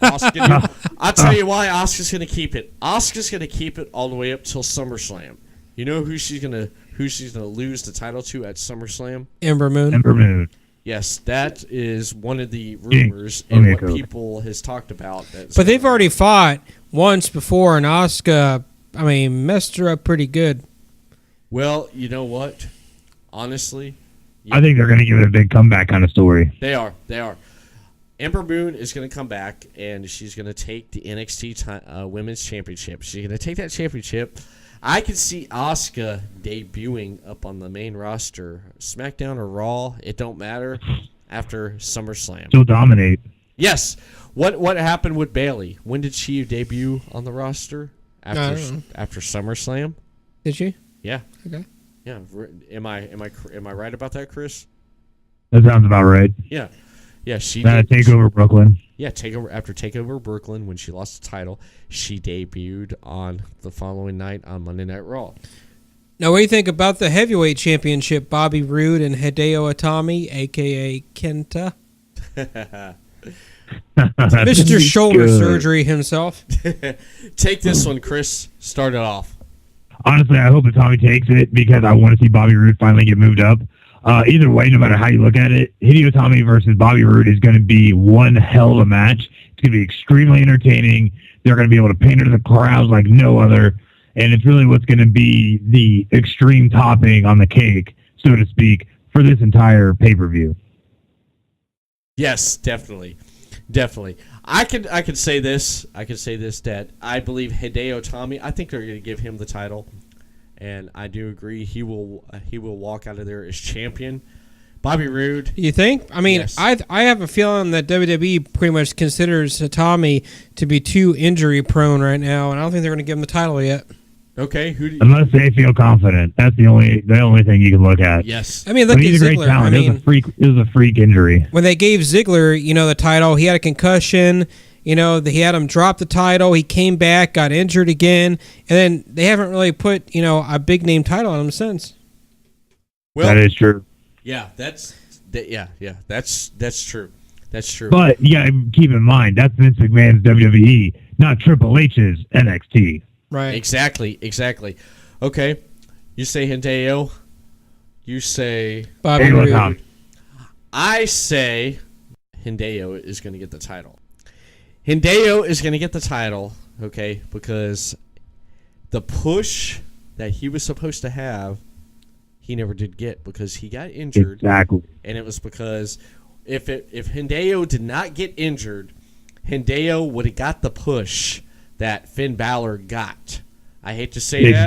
Asuka, I'll tell you why Asuka's going to keep it. Asuka's going to keep it all the way up till SummerSlam. You know who she's going to lose the title to at SummerSlam? Ember Moon. Ember Moon. Yes, that is one of the rumors and what people has talked about. But they've already fought once before, and Asuka, messed her up pretty good. Well, you know what? Honestly, I think they're going to give it a big comeback kind of story. They are. Ember Moon is going to come back, and she's going to take the NXT Women's Championship. She's going to take that championship. I could see Asuka debuting up on the main roster, SmackDown or Raw, it don't matter, after SummerSlam. She'll dominate. Yes. What happened with Bayley? When did she debut on the roster? After SummerSlam? Did she? Yeah. Okay. Yeah. Am I right about that, Chris? That sounds about right. Yeah. Yeah, she Takeover Brooklyn. Yeah, after Takeover Brooklyn, when she lost the title, she debuted on the following night on Monday Night Raw. Now, what do you think about the heavyweight championship? Bobby Roode and Hideo Itami, a.k.a. Kenta. Mr. Shoulder Surgery himself. Take this one, Chris. Start it off. Honestly, I hope Itami takes it because I want to see Bobby Roode finally get moved up. Either way, no matter how you look at it, Hideo Itami versus Bobby Roode is going to be one hell of a match. It's going to be extremely entertaining. They're going to be able to pander the crowds like no other, and it's really what's going to be the extreme topping on the cake, so to speak, for this entire pay-per-view. Yes, definitely. I could say this. That I believe Hideo Itami. I think they're going to give him the title. And I do agree he will walk out of there as champion. Bobby Roode. You think? Yes. I have a feeling that WWE pretty much considers Itami to be too injury prone right now, and I don't think they're going to give him the title yet. Okay, unless they feel confident, that's the only thing you can look at. Yes. Look at he's a great Ziggler. talent. It was a freak injury. When they gave Ziggler, the title, he had a concussion. He had him drop the title. He came back, got injured again, and then they haven't really put, a big name title on him since. Well, that is true. Yeah, that's true. That's true. But you gotta keep in mind that's Vince McMahon's WWE, not Triple H's NXT. Right. Exactly. Okay, you say Hideo. You say Bobby Roode. I say Hideo is going to get the title. Hideo is going to get the title, okay, because the push that he was supposed to have, he never did get because he got injured. Exactly. And it was because if Hideo did not get injured, Hideo would have got the push that Finn Balor got. I hate to say that.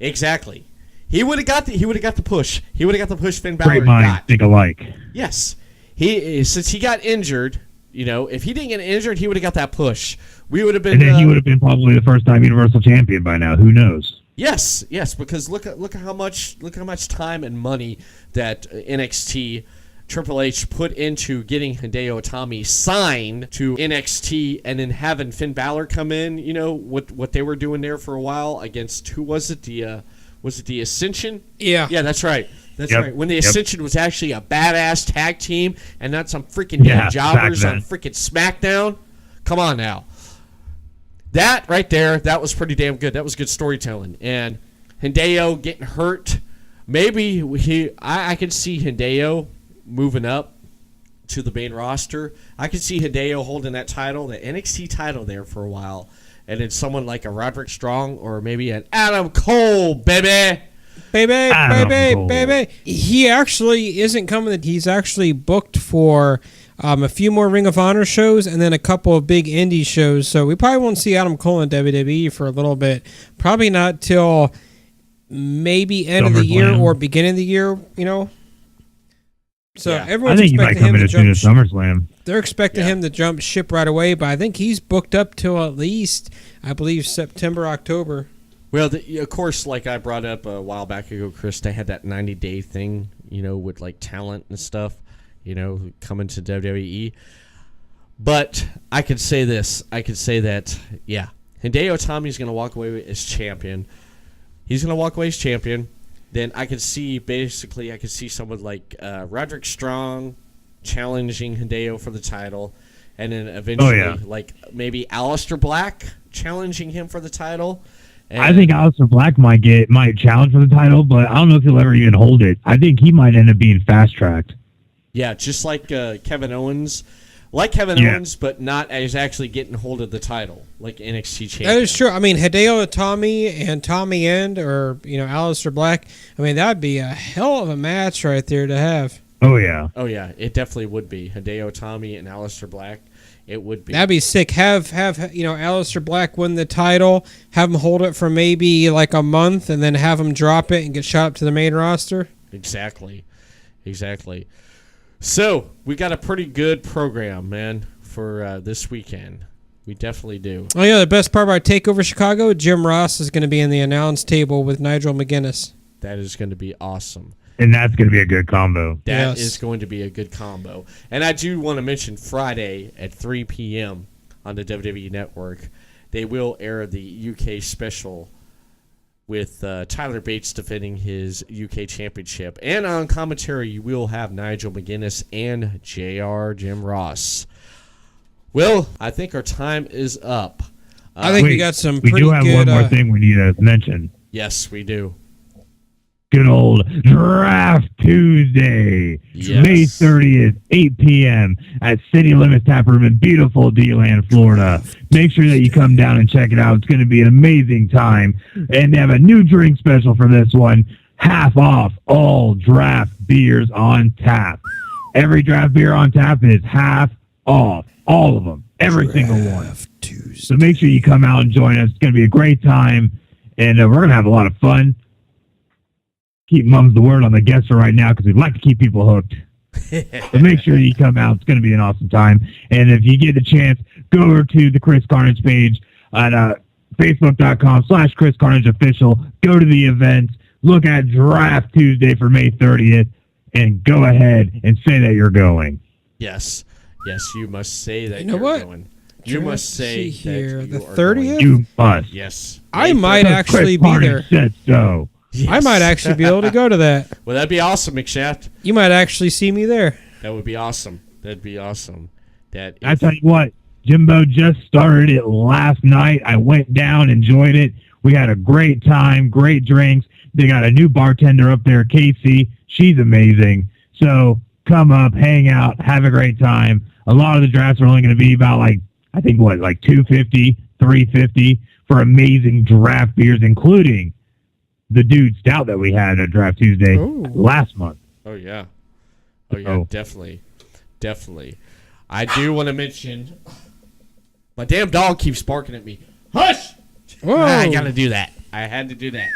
Exactly. He would have got the push. He would have got the push Finn Balor Great minds got. think alike. Yes. Since he got injured, if he didn't get injured, he would have got that push. We would have been. And then he would have been probably the first-time Universal Champion by now. Who knows? Yes. Because look at how much time and money that NXT Triple H put into getting Hideo Itami signed to NXT, and then having Finn Balor come in. What they were doing there for a while against who was it? Was it the Ascension? Yeah. Yeah, that's right. That's Yep. right. When the Ascension was actually a badass tag team and not some freaking jobbers on freaking SmackDown. Come on now. That right there, that was pretty damn good. That was good storytelling. And Hideo getting hurt maybe I could see Hideo moving up to the main roster. I could see Hideo holding that title, the NXT title there for a while, and then someone like a Roderick Strong or maybe an Adam Cole, baby. Baby. He actually isn't coming. He's actually booked for a few more Ring of Honor shows and then a couple of big indie shows. So we probably won't see Adam Cole in WWE for a little bit. Probably not till maybe end of the year or beginning of the year, you know. So everyone's I think he might come in as soon as SummerSlam. They're expecting him to jump ship right away, but I think he's booked up till at least, I believe, September, October. Well, of course, like I brought up a while back ago, Chris, they had that 90-day thing, you know, with like talent and stuff, you know, coming to WWE. But I could say this. I could say that, yeah, Hideo Itami's going to walk away as champion. He's going to walk away as champion. Then I could see, basically, I could see someone like Roderick Strong challenging Hideo for the title. And then eventually, like maybe Aleister Black challenging him for the title. And I think Aleister Black might challenge for the title, but I don't know if he'll ever even hold it. I think he might end up being fast-tracked. Yeah, just like Kevin Owens. Like Kevin Owens, but not as actually getting hold of the title, like NXT champion. That is true. I mean, Hideo Itami and Tommy End or, you know, Aleister Black, I mean, that would be a hell of a match right there to have. Oh, yeah. Oh, yeah, it definitely would be. Hideo Itami and Aleister Black. It would be. That'd be sick. Have you know, Aleister Black win the title, have him hold it for maybe like a month, and then have him drop it and get shot up to the main roster. Exactly. So, we got a pretty good program, man, for this weekend. We definitely do. Oh, yeah, the best part about Takeover Chicago, Jim Ross is going to be in the announce table with Nigel McGuinness. That is going to be awesome. And that's going to be a good combo. That is going to be a good combo. And I do want to mention Friday at 3 p.m. on the WWE Network, they will air the UK special with Tyler Bates defending his UK championship. And on commentary, you will have Nigel McGuinness and JR Jim Ross. Well, I think our time is up. I think we got some pretty good... We do have one more thing we need to mention. Yes, we do. Good old Draft Tuesday, May 30th, 8 p.m. at City Limits Tap Room in beautiful D-Land, Florida. Make sure that you come down and check it out. It's going to be an amazing time. And they have a new drink special for this one, half off all draft beers on tap. Every draft beer on tap is half off, all of them, every single one. So make sure you come out and join us. It's going to be a great time, and we're going to have a lot of fun. Keep mum's the word on the guests for right now because we'd like to keep people hooked. So make sure you come out. It's going to be an awesome time. And if you get the chance, go over to the Chris Carnage page at Facebook.com/Chris Carnage Official. Go to the events. Look at Draft Tuesday for May 30th. And go ahead and say that you're going. Yes. Yes, you must say that you're going. You must say here, that you the are 30th? going. You must. Yes. I might actually be there. Said so. Yes. I might actually be able to go to that. Well, that'd be awesome, McShaft. You might actually see me there. That would be awesome. That'd be awesome. I tell you what, Jimbo just started it last night. I went down, enjoyed it. We had a great time, great drinks. They got a new bartender up there, Casey. She's amazing. So come up, hang out, have a great time. A lot of the drafts are only going to be about like $250, $350 for amazing draft beers, including the Dude Stout that we had at Draft Tuesday last month. Oh, yeah. Definitely. I do want to mention, my damn dog keeps barking at me. Hush! Whoa. I got to do that. I had to do that.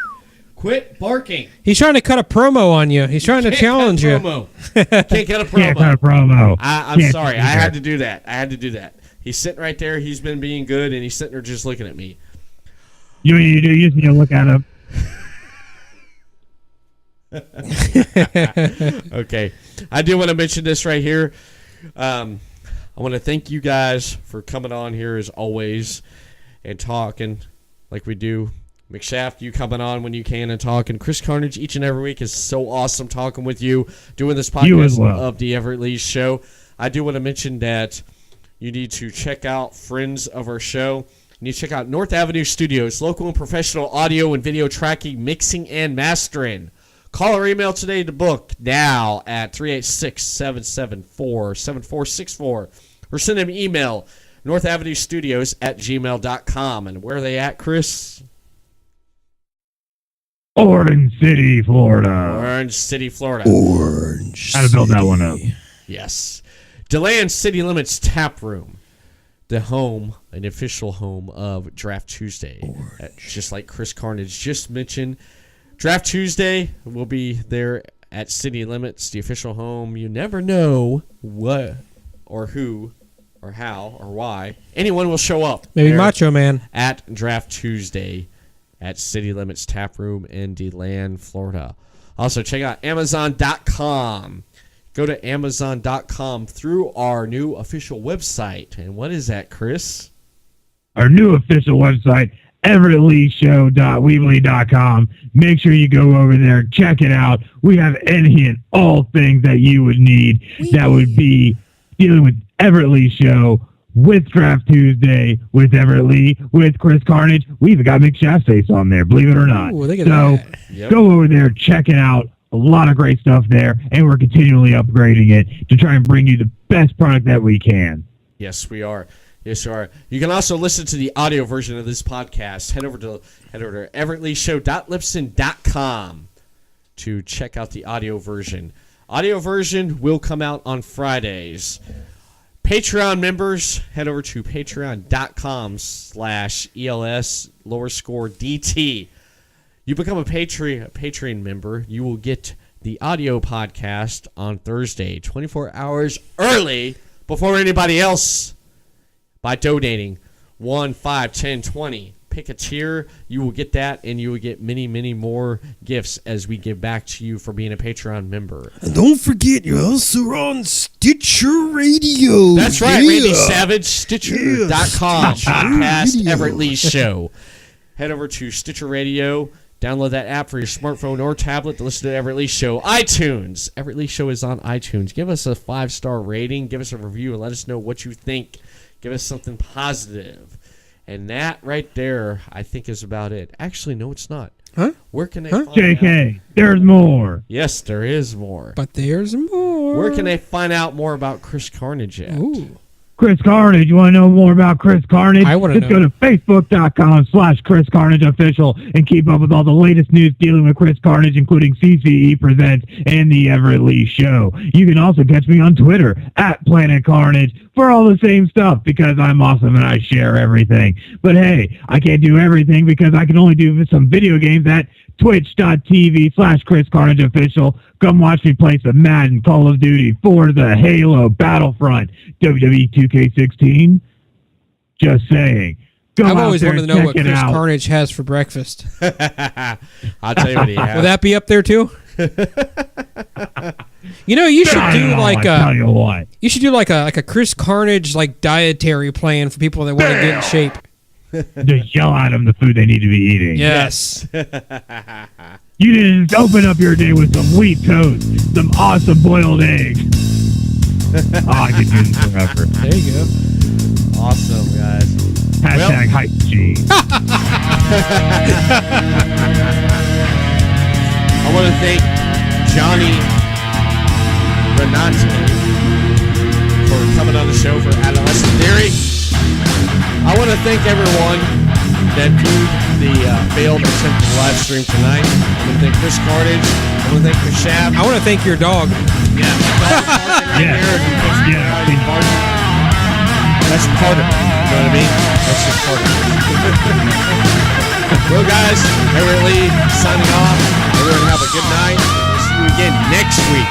Quit barking. He's trying to cut a promo on you. He's trying to challenge you. Can't cut a promo. Can't cut a promo. I'm sorry. I had to do that. He's sitting right there. He's been being good, and he's sitting there just looking at me. You just need to look at him. Okay. I do want to mention this right here. I want to thank you guys for coming on here as always and talking like we do. McShaft, you coming on when you can and talking. Chris Carnage, each and every week is so awesome talking with you, doing this podcast of the Everett Lee Show. I do want to mention that you need to check out friends of our show. You need to check out North Avenue Studios, local and professional audio and video tracking, mixing, and mastering. Call or email today to book now at 386-774-7464. Or send them an email, northavenuestudios@gmail.com. And where are they at, Chris? Orange City, Florida. Orange City, Florida. Orange. How to build that one up. Yes. DeLand City Limits Tap Room. The home, an official home of Draft Tuesday. Just like Chris Carnage just mentioned. Draft Tuesday will be there at City Limits, the official home. You never know what or who or how or why anyone will show up. Maybe Macho Man. At Draft Tuesday at City Limits Tap Room in DeLand, Florida. Also, check out Amazon.com. Go to Amazon.com through our new official website. And what is that, Chris? Our new official website, EverettLeeShow.weebly.com. Make sure you go over there, check it out. We have any and all things that you would need that would be dealing with Everett Lee Show, with Draft Tuesday, with Everett Lee, with Chris Carnage. We even got Mick Shaftface on there, believe it or not. Ooh, look at so that. go over there, check it out. A lot of great stuff there, and we're continually upgrading it to try and bring you the best product that we can. Yes, we are. Yes, you are. You can also listen to the audio version of this podcast. Head over to everettleeshow.libsyn.com to check out the audio version. Audio version will come out on Fridays. Patreon members, head over to patreon.com/ELS_DT. You become a Patreon member, you will get the audio podcast on Thursday, 24 hours early before anybody else by donating 1, 5, 10, 20. Pick a tier, you will get that, and you will get many, many more gifts as we give back to you for being a Patreon member. And don't forget, you're also on Stitcher Radio. That's right, Yeah. Randy Savage, Stitcher.com, podcast Everett Lee Show. Head over to Stitcher Radio. Download that app for your smartphone or tablet to listen to Everett Lee Show. iTunes. Everett Lee Show is on iTunes. Give us a 5-star rating. Give us a review and let us know what you think. Give us something positive. And that right there, I think, is about it. Actually, no, it's not. Huh? Where can they find JK, out? there's more. Yes, there is more. But there's more. Where can they find out more about Chris Carnage at? Ooh. Chris Carnage, you want to know more about Chris Carnage? I wanna Just know. go to Facebook.com/Chris Carnage Official and keep up with all the latest news dealing with Chris Carnage, including CCE Presents and the Everett Lee Show. You can also catch me on Twitter @Planet Carnage for all the same stuff because I'm awesome and I share everything. But hey, I can't do everything because I can only do some video games at twitch.tv/Chris Carnage Official. Come watch me play some Madden, Call of Duty, Forza, Halo, Battlefront, WWE 2K16. Just saying. Go I've out always there wanted to and know what check it Chris out. Carnage has for breakfast. I'll tell you what he has. Will that be up there too? You know, you should I do don't know, like I tell you what. you should do like a Chris Carnage like dietary plan for people that want to get in shape. Just yell at them the food they need to be eating. Yes. You didn't open up your day with some wheat toast, some awesome boiled eggs. Oh, I could do this forever. There you go. Awesome, guys. Hashtag hype cheese. I want to thank Johnny Reynante for coming on the show for Adolescent Theory. I want to thank everyone that viewed the failed attempt to live stream tonight. I want to thank Chris Carnage. I want to thank Chris Shaft. I want to thank your dog. Yeah, Yeah. that's part of it. You know what I mean? That's just part of it. Well, guys, Everett Lee signing off. Everyone have a good night. We'll see you again next week.